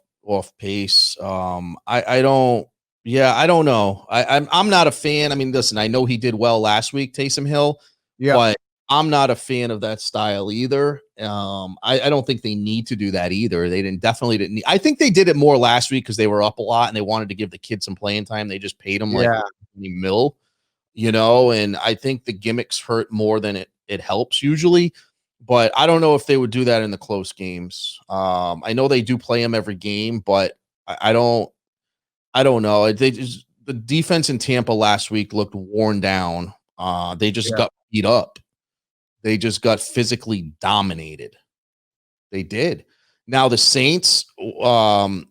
pace. I don't know. I'm not a fan. I mean, listen, I know he did well last week, Taysom Hill. Yeah, but I'm not a fan of that style either. I don't think they need to do that either. They definitely didn't. I think they did it more last week because they were up a lot and they wanted to give the kid some playing time. They just paid him like $1 million. And I think the gimmicks hurt more than it helps usually, but I don't know if they would do that in the close games. I know they do play them every game, but I don't know. The defense in Tampa last week looked worn down. They just got beat up. They just got physically dominated. They did. Now the Saints,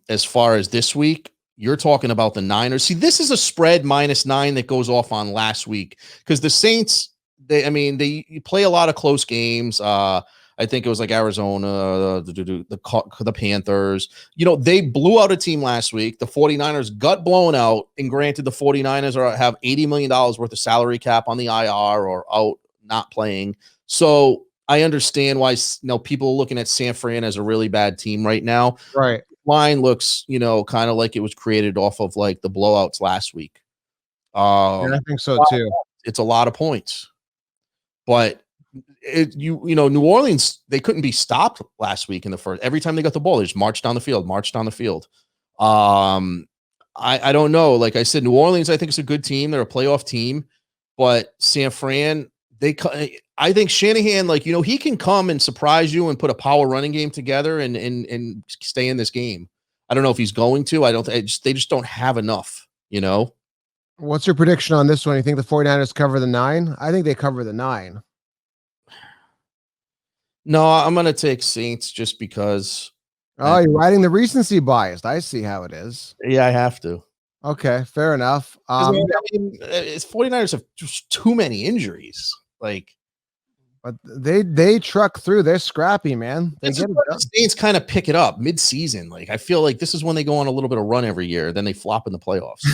as far as this week, you're talking about the Niners. See, this is a spread -9 that goes off on last week because the Saints, they play a lot of close games. I think it was like Arizona, the Panthers. They blew out a team last week. The 49ers got blown out. And granted, the 49ers have $80 million worth of salary cap on the IR or out not playing. So I understand why people are looking at San Fran as a really bad team right now. Right. Line looks, kind of like it was created off of like the blowouts last week. Yeah, I think so too. It's a lot of points, but New Orleans, they couldn't be stopped last week in the first. Every time they got the ball, they just marched down the field. I don't know. Like I said, New Orleans, I think it's a good team. They're a playoff team, but San Fran, I think Shanahan, he can come and surprise you and put a power running game together and stay in this game. I don't know if he's going to. They just don't have enough, What's your prediction on this one? You think the 49ers cover the 9? I think they cover the 9. No, I'm going to take Saints just because. Oh, you're riding the recency bias. I see how it is. Yeah, I have to. Okay, fair enough. It's 49ers have just too many injuries. But they truck through. They're scrappy, man. They get it done. Saints kind of pick it up mid-season. I feel like this is when they go on a little bit of run every year. Then they flop in the playoffs.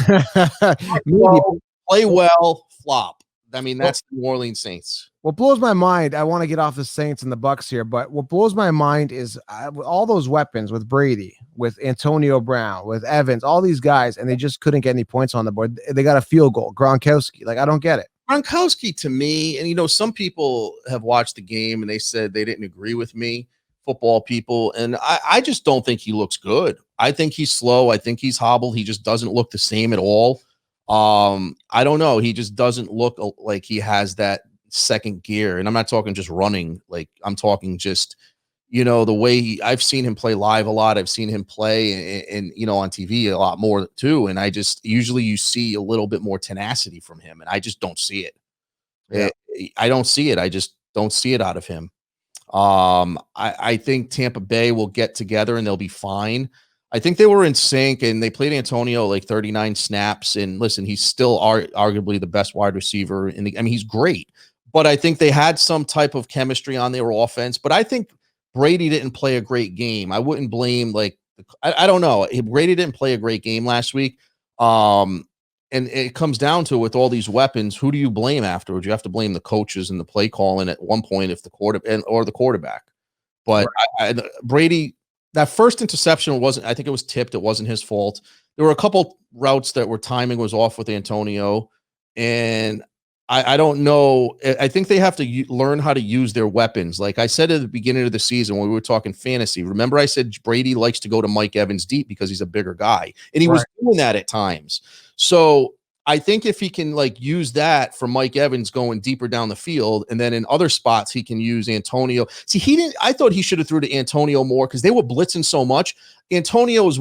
Play well, flop. I mean, that's the New Orleans Saints. What blows my mind, I want to get off the Saints and the Bucks here, but what blows my mind is all those weapons with Brady, with Antonio Brown, with Evans, all these guys, and they just couldn't get any points on the board. They got a field goal. Gronkowski, I don't get it. Gronkowski, to me, and some people have watched the game and they said they didn't agree with me, football people, and I just don't think he looks good. I think he's slow. I think he's hobbled. He just doesn't look the same at all. I don't know. He just doesn't look like he has that second gear. And I'm not talking just running. I'm talking just, the way I've seen him play live a lot. I've seen him play and on TV a lot more too. And usually you see a little bit more tenacity from him. And I just don't see it. Yeah. I don't see it. I just don't see it out of him. I think Tampa Bay will get together and they'll be fine. I think they were in sync and they played Antonio 39 snaps. And listen, he's still arguably the best wide receiver he's great, but I think they had some type of chemistry on their offense. But I think Brady didn't play a great game. I wouldn't blame I don't know. Brady didn't play a great game last week. And it comes down to, with all these weapons, who do you blame afterwards? You have to blame the coaches and the play calling at one point, if the quarterback. But right. Brady, that first interception I think it was tipped. It wasn't his fault. There were a couple routes that timing was off with Antonio. And I don't know. I think they have to learn how to use their weapons. Like I said at the beginning of the season when we were talking fantasy, remember I said Brady likes to go to Mike Evans deep because he's a bigger guy. And he was doing that at times. So I think if he can use that for Mike Evans going deeper down the field, and then in other spots he can use Antonio. See, I thought he should have threw to Antonio more because they were blitzing so much. Antonio is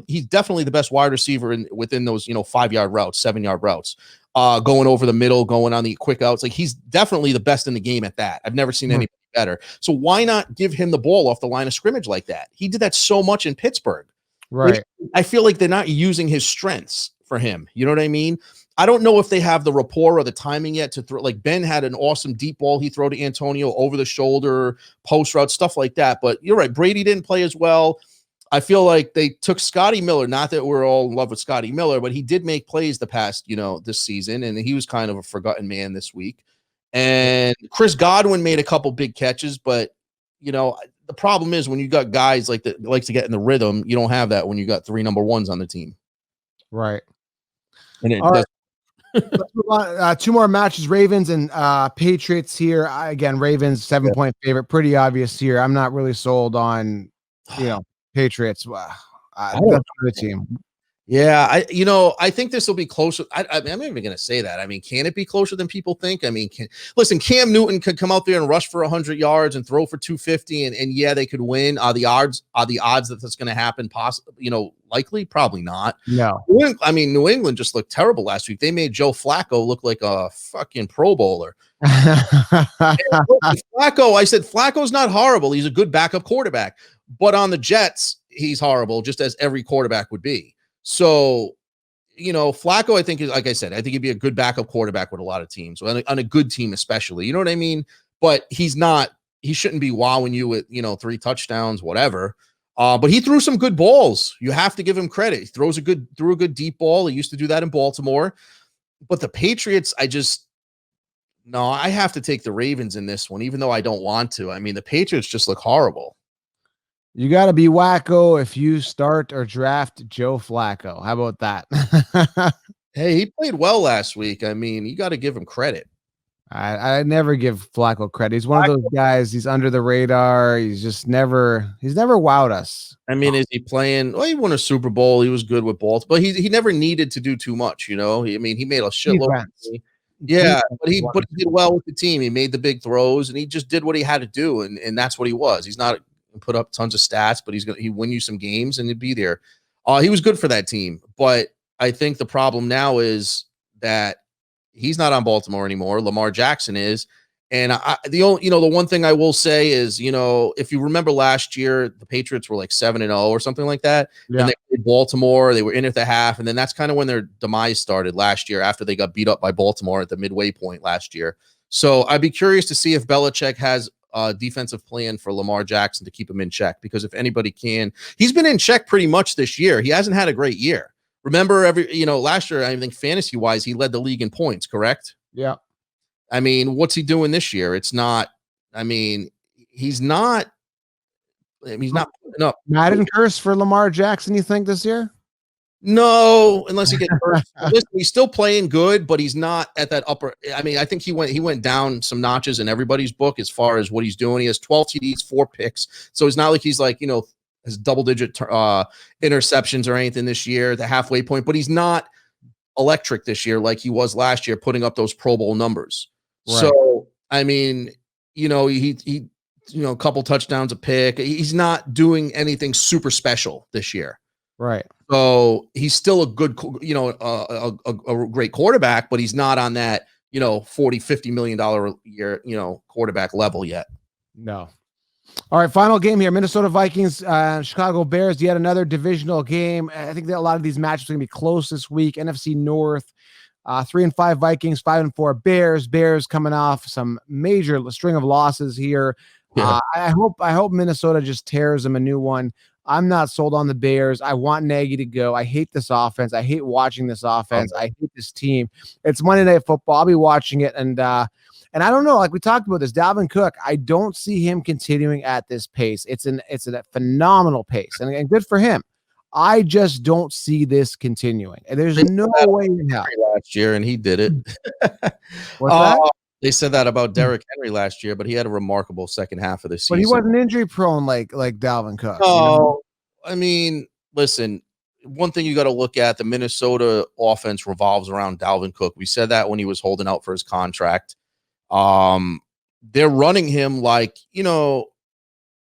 he's definitely the best wide receiver within those 5-yard routes, 7-yard routes, going over the middle, going on the quick outs. He's definitely the best in the game at that. I've never seen anybody better. So why not give him the ball off the line of scrimmage like that? He did that so much in Pittsburgh. Right. I feel like they're not using his strengths for him. You know what I mean? I don't know if they have the rapport or the timing yet to throw. Ben had an awesome deep ball he threw to Antonio over the shoulder, post route, stuff like that. But you're right. Brady didn't play as well. I feel like they took Scotty Miller. Not that we're all in love with Scotty Miller, but he did make plays the past, this season. And he was kind of a forgotten man this week. And Chris Godwin made a couple big catches, but the problem is when you got guys that like to get in the rhythm, you don't have that when you got 3 number ones on the team. Right. And Let's move on. 2 more matches, Ravens and Patriots here. Again, Ravens 7-point favorite. Pretty obvious here. I'm not really sold on, Patriots. That's the team. Yeah, I think this will be closer. I'm not even going to say that. I mean, can it be closer than people think? I mean, listen, Cam Newton could come out there and rush for 100 yards and throw for 250, and yeah, they could win. Are the odds that that's going to happen? Possibly, likely, probably not. No. New England just looked terrible last week. They made Joe Flacco look like a fucking Pro Bowler. Flacco, I said Flacco's not horrible. He's a good backup quarterback, but on the Jets, he's horrible, just as every quarterback would be. So, Flacco, I think, is, like I said, I think he'd be a good backup quarterback with a lot of teams, on a good team especially. You know what I mean? But he shouldn't be wowing you with, 3 touchdowns, whatever. But he threw some good balls. You have to give him credit. He threw a good deep ball. He used to do that in Baltimore. But the Patriots, No, I have to take the Ravens in this one, even though I don't want to. I mean, the Patriots just look horrible. You got to be wacko if you start or draft Joe Flacco. How about that? Hey, he played well last week. I mean, you got to give him credit. I never give Flacco credit. He's one of those guys. He's under the radar. He's never wowed us. I mean, is he playing? Well, he won a Super Bowl. He was good with Baltimore, but he never needed to do too much. He made a shitload. Yeah, but he did well with the team. He made the big throws, and he just did what he had to do, and that's what he was. He's not put up tons of stats, but he win you some games and he'd be there. He was good for that team, but I think the problem now is that he's not on Baltimore anymore. Lamar Jackson is. And the one thing I will say is, if you remember last year, the Patriots were like 7-0 or something like that. Yeah. And they played Baltimore. They were in at the half. And then that's kind of when their demise started last year after they got beat up by Baltimore at the midway point last year. So I'd be curious to see if Belichick has a defensive plan for Lamar Jackson to keep him in check, because if anybody can, he's been in check pretty much this year. He hasn't had a great year. Remember, last year, I think fantasy wise, he led the league in points, correct? Yeah. I mean, what's he doing this year? It's not, I mean, he's not putting up. Madden curse for Lamar Jackson, you think, this year? No, unless he gets hurt. Listen, he's still playing good, but he's not at that upper. I mean, I think he went down some notches in everybody's book as far as what he's doing. He has 12 TDs, 4 picks. So it's not like he's like, has double-digit interceptions or anything this year, the halfway point, but he's not electric this year like he was last year, putting up those Pro Bowl numbers. Right. So, I mean, he a couple touchdowns, a pick. He's not doing anything super special this year. Right. So he's still a good, a great quarterback, but he's not on that, $40-50 million a year, quarterback level yet. No. All right, final game here. Minnesota Vikings, Chicago Bears, yet another divisional game. I think that a lot of these matches are going to be close this week. NFC North, 3-5 Vikings, 5-4 Bears. Bears coming off some major string of losses here. Yeah. I hope Minnesota just tears them a new one. I'm not sold on the Bears. I want Nagy to go. I hate this offense. I hate watching this offense. I hate this team. It's Monday Night Football. I'll be watching it, and I don't know, like we talked about this, Dalvin Cook, I don't see him continuing at this pace. It's a phenomenal pace, and good for him. I just don't see this continuing. And there's no way in hell. Last year, and he did it. What's that? They said that about Derrick Henry last year, but he had a remarkable second half of the season. But he wasn't injury prone like Dalvin Cook. Oh, I mean, listen, one thing you got to look at, the Minnesota offense revolves around Dalvin Cook. We said that when he was holding out for his contract. They're running him like,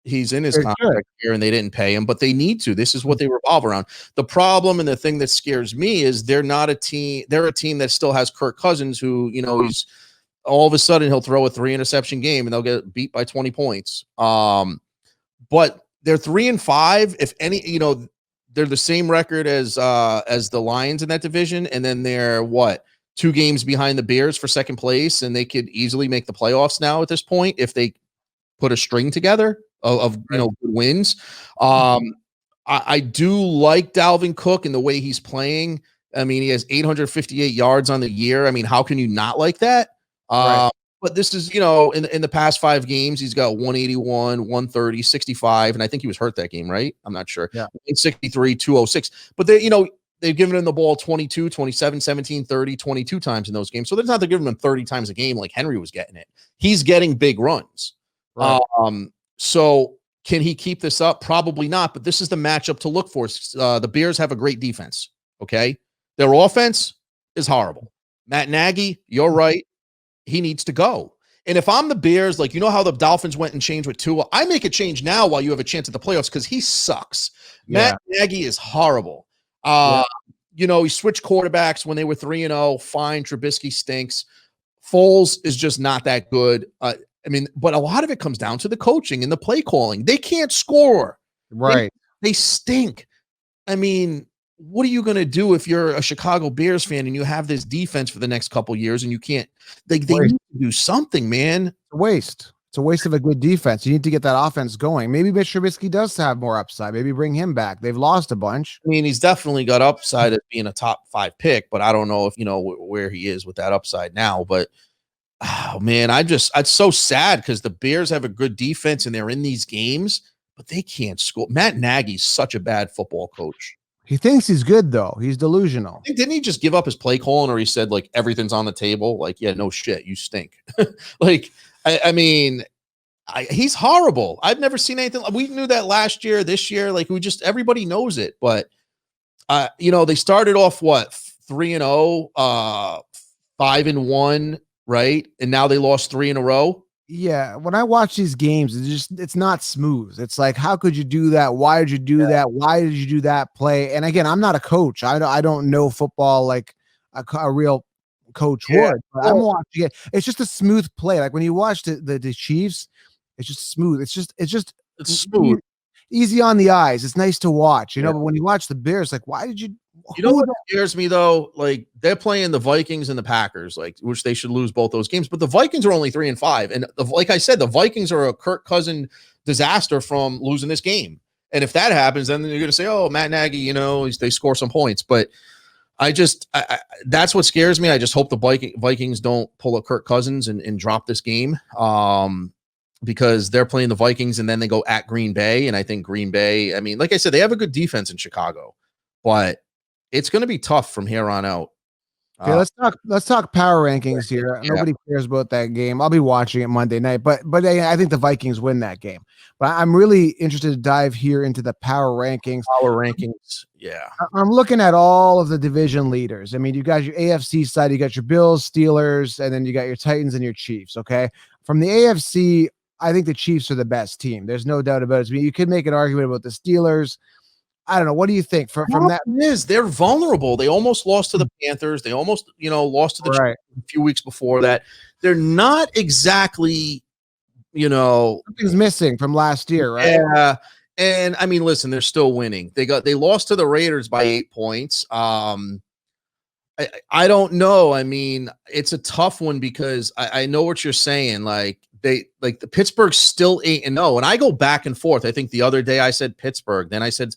he's in his contract here and they didn't pay him, but they need to. This is what they revolve around. The problem and the thing that scares me is they're not a team. They're a team that still has Kirk Cousins, who, he's all of a sudden he'll throw a 3-interception game and they'll get beat by 20 points. But they're 3-5. If any, they're the same record as the Lions in that division. And then they're 2 games behind the Bears for second place, and they could easily make the playoffs now at this point if they put a string together of good wins. I do like Dalvin Cook and the way he's playing. I mean, he has 858 yards on the year. I mean, how can you not like that? But this is, in the past 5 games, he's got 181, 130, 65, and I think he was hurt that game, right? I'm not sure. Yeah. 63, 206. But they've given him the ball 22, 27, 17, 30, 22 times in those games. So they're not giving him 30 times a game like Henry was getting it. He's getting big runs. Right. So can he keep this up? Probably not, but this is the matchup to look for. The Bears have a great defense, okay? Their offense is horrible. Matt Nagy, you're right. He needs to go. And if I'm the Bears, like, how the Dolphins went and changed with Tua, I make a change now while you have a chance at the playoffs because he sucks. Yeah. Matt Nagy is horrible. He switched quarterbacks when they were 3-0. Fine. Trubisky stinks. Foles is just not that good. But a lot of it comes down to the coaching and the play calling. They can't score. Right. They stink. I mean, what are you going to do if you're a Chicago Bears fan and you have this defense for the next couple years and you can't, they need to do something, man. It's a waste. It's a waste of a good defense. You need to get that offense going. Maybe Mitch Trubisky does have more upside. Maybe bring him back. They've lost a bunch. I mean, he's definitely got upside at being a top 5 pick, but I don't know if, where he is with that upside now. But Oh man, it's so sad because the Bears have a good defense and they're in these games, but they can't score. Matt Nagy's such a bad football coach. He thinks he's good though. He's delusional. Didn't he just give up his play calling, or he said like everything's on the table? Like, yeah, no shit, you stink. Like, I mean, he's horrible. I've never seen anything. We knew that last year, this year, like everybody knows it. But they started off what 3-0, 5-1. Right. And now they lost 3 in a row. Yeah. When I watch these games, it's not smooth. It's like, how could you do that? Why did you do that? Why did you do that play? And again, I'm not a coach. I don't know football like a real coach would. But I'm watching it. It's just a smooth play. Like when you watch the Chiefs, it's just smooth. It's smooth. Easy on the eyes. It's nice to watch, But when you watch the Bears, like, why did you? You know what scares me though? Like they're playing the Vikings and the Packers, like which they should lose both those games. But the Vikings are only 3-5, and like I said, the Vikings are a Kirk Cousin disaster from losing this game. And if that happens, then you're going to say, "Oh, Matt Nagy, they score some points." But I that's what scares me. I just hope the Vikings don't pull a Kirk Cousins and drop this game. Because they're playing the Vikings and then they go at Green Bay, and I think Green Bay. I mean, like I said, they have a good defense in Chicago, but it's going to be tough from here on out. Okay, let's talk power rankings here. Yeah. Nobody cares about that game. I'll be watching it Monday night, but I think the Vikings win that game. But I'm really interested to dive here into the power rankings. Yeah. I'm looking at all of the division leaders. I mean, you got your AFC side, you got your Bills, Steelers, and then you got your Titans and your Chiefs. Okay, from the AFC, I think the Chiefs are the best team. There's no doubt about it. I mean, you could make an argument about the Steelers. I don't know. What do you think from that? They're vulnerable. They almost lost to the Panthers. They almost, lost to the Chiefs a few weeks before that. They're not exactly, something's missing from last year, right? Yeah. And I mean, listen, they're still winning. They lost to the Raiders by 8 points. I don't know. I mean, it's a tough one because I know what you're saying. Like the Pittsburgh's still 8-0, and I go back and forth. I think the other day I said Pittsburgh, then I said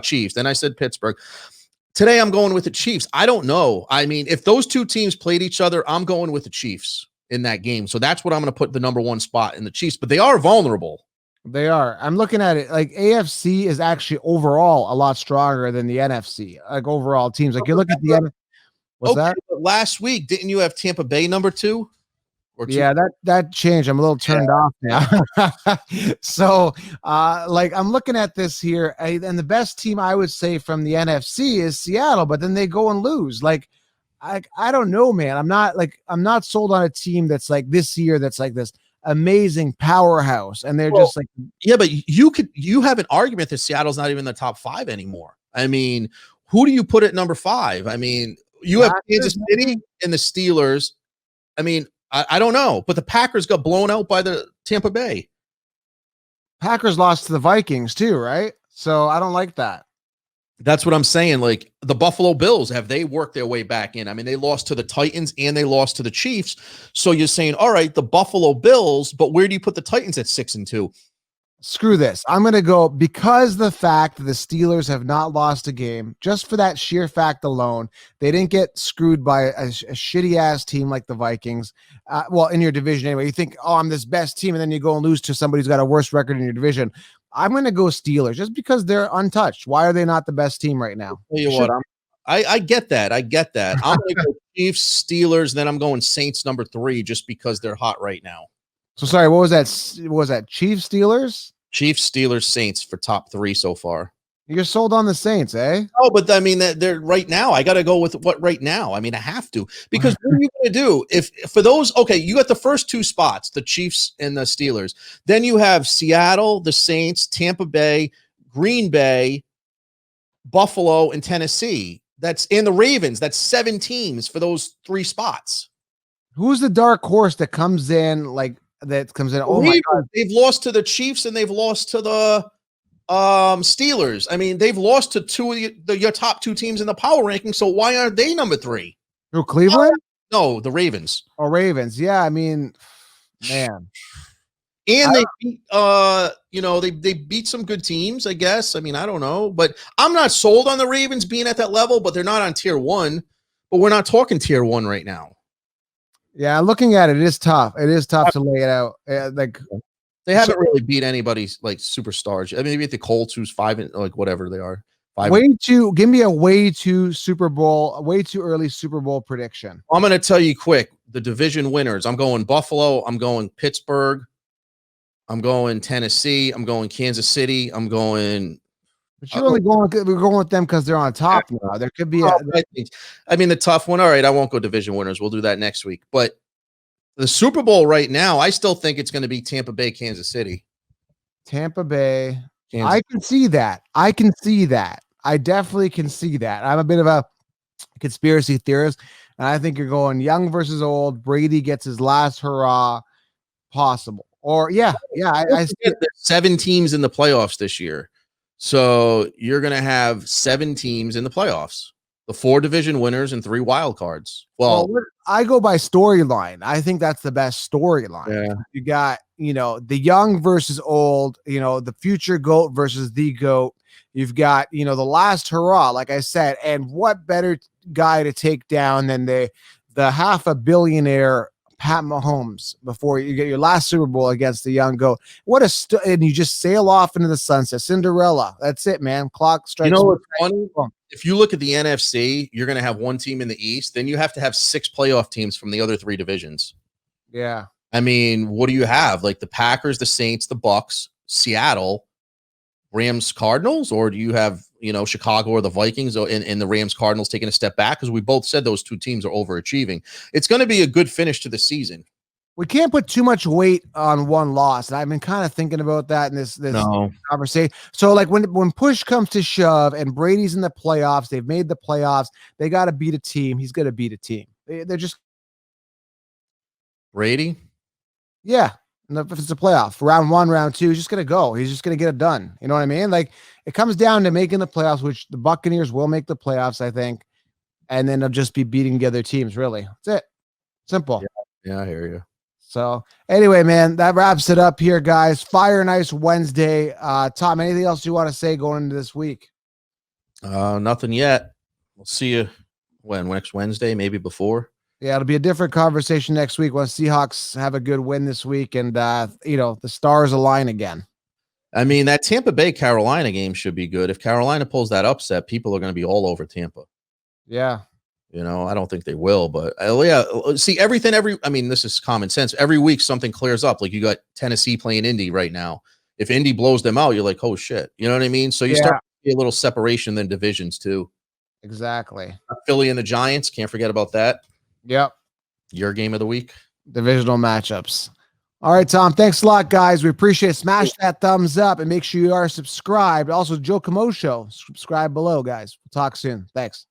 Chiefs, then I said Pittsburgh. Today I'm going with the Chiefs. I don't know. I mean, if those two teams played each other, I'm going with the Chiefs in that game. So that's what I'm going to put the number 1 spot in the Chiefs, but they are vulnerable. They are. I'm looking at it like AFC is actually overall a lot stronger than the NFC. Like overall teams, like you look at the NFC. What's that? Last week, didn't you have Tampa Bay number 2? Yeah, that changed. I'm a little turned off now. So, like I'm looking at this here, and the best team I would say from the NFC is Seattle, but then they go and lose. Like, I don't know, man. I'm not sold on a team that's like this year. That's like this amazing powerhouse, and they're just like, yeah. But you have an argument that Seattle's not even in the top 5 anymore. I mean, who do you put at number 5? I mean, you have Kansas City and the Steelers. I mean, I don't know, but the Packers got blown out by the Tampa Bay. Packers lost to the Vikings too, right? So I don't like that. That's what I'm saying. Like the Buffalo Bills, have they worked their way back in? I mean, they lost to the Titans and they lost to the Chiefs. So you're saying, all right, the Buffalo Bills, but where do you put the Titans at 6-2? Screw this. I'm going to go because the fact that the Steelers have not lost a game, just for that sheer fact alone, they didn't get screwed by a shitty ass team like the Vikings. Well, in your division anyway, you think, oh, I'm this best team. And then you go and lose to somebody who's got a worse record in your division. I'm going to go Steelers just because they're untouched. Why are they not the best team right now? Tell you what, I get that. I'm going to go Chiefs, Steelers, then I'm going Saints number 3 just because they're hot right now. So sorry, what was that? What was that? Chiefs, Steelers? Chiefs, Steelers, Saints for top 3 so far. You're sold on the Saints, eh? Oh, but I mean, they're right now. I got to go with what right now. I mean, I have to, because what are you going to do if for those? Okay, you got the first 2 spots, the Chiefs and the Steelers. Then you have Seattle, the Saints, Tampa Bay, Green Bay, Buffalo, and Tennessee. That's in the Ravens. That's 7 teams for those 3 spots. Who's the dark horse that comes in like? That comes in. Oh my God! They've lost to the Chiefs and they've lost to the Steelers. I mean, they've lost to 2 of your top 2 teams in the power ranking. So why aren't they number 3? Who, Cleveland? No, the Ravens. Oh, Ravens. Yeah, I mean, man. And they beat, they beat some good teams, I guess. I mean, I don't know, but I'm not sold on the Ravens being at that level. But they're not on tier 1. But we're not talking tier 1 right now. Yeah, looking at it, it is tough. It is tough to lay it out. Like They haven't really beat anybody's like superstars. I mean, maybe at the Colts, who's 5 and like whatever they are. Give me a way too early Super Bowl prediction. I'm going to tell you quick the division winners. I'm going Buffalo. I'm going Pittsburgh. I'm going Tennessee. I'm going Kansas City. I'm going. But you're only we're going with them because they're on top now. There could be I mean, the tough one. All right, I won't go division winners. We'll do that next week. But the Super Bowl right now, I still think it's going to be Tampa Bay, Kansas City. Tampa Bay. Kansas. I can see that. I definitely can see that. I'm a bit of a conspiracy theorist, and I think you're going young versus old. Brady gets his last hurrah possible. Or I see there's 7 teams in the playoffs this year. So you're going to have 7 teams in the playoffs. The 4 division winners and 3 wild cards. Well, I go by storyline. I think that's the best storyline. Yeah. You got, the young versus old, the future GOAT versus the GOAT. You've got, the last hurrah, like I said, and what better guy to take down than the $500 million Pat Mahomes before you get your last Super Bowl against the young GOAT. And you just sail off into the sunset. Cinderella. That's it, man. Clock strikes. You know what's funny? If you look at the NFC, you're going to have 1 team in the East. Then you have to have 6 playoff teams from the other 3 divisions. Yeah. I mean, what do you have? Like the Packers, the Saints, the Bucks, Seattle, Rams, Cardinals, or do you have, Chicago or the Vikings and the Rams, Cardinals taking a step back? Because we both said those 2 teams are overachieving. It's going to be a good finish to the season. We can't put too much weight on one loss. And I've been kind of thinking about that in this conversation. So like when push comes to shove and Brady's in the playoffs, they've made the playoffs, they got to beat a team. He's going to beat a team. They're just Brady. Yeah. If it's a playoff, round 1, round 2, he's just going to go. He's just going to get it done. You know what I mean? Like it comes down to making the playoffs, which the Buccaneers will make the playoffs, I think. And then they'll just be beating the other teams. Really. That's it. Simple. Yeah, I hear you. So anyway, man, that wraps it up here, guys. Fire and Ice Wednesday. Tom, anything else you want to say going into this week? Nothing yet. We'll see you next Wednesday, maybe before. Yeah, it'll be a different conversation next week when Seahawks have a good win this week and, the stars align again. I mean, that Tampa Bay Carolina game should be good. If Carolina pulls that upset, people are going to be all over Tampa. Yeah. I don't think they will, but see I mean, this is common sense. Every week something clears up. Like you got Tennessee playing Indy right now. If Indy blows them out, you're like, oh shit. You know what I mean? So you start to see a little separation than divisions too. Exactly. Philly and the Giants. Can't forget about that. Yep. Your game of the week. Divisional matchups. All right, Tom. Thanks a lot, guys. We appreciate it. Smash that thumbs up and make sure you are subscribed. Also, Joe Kamo Show. Subscribe below, guys. We'll talk soon. Thanks.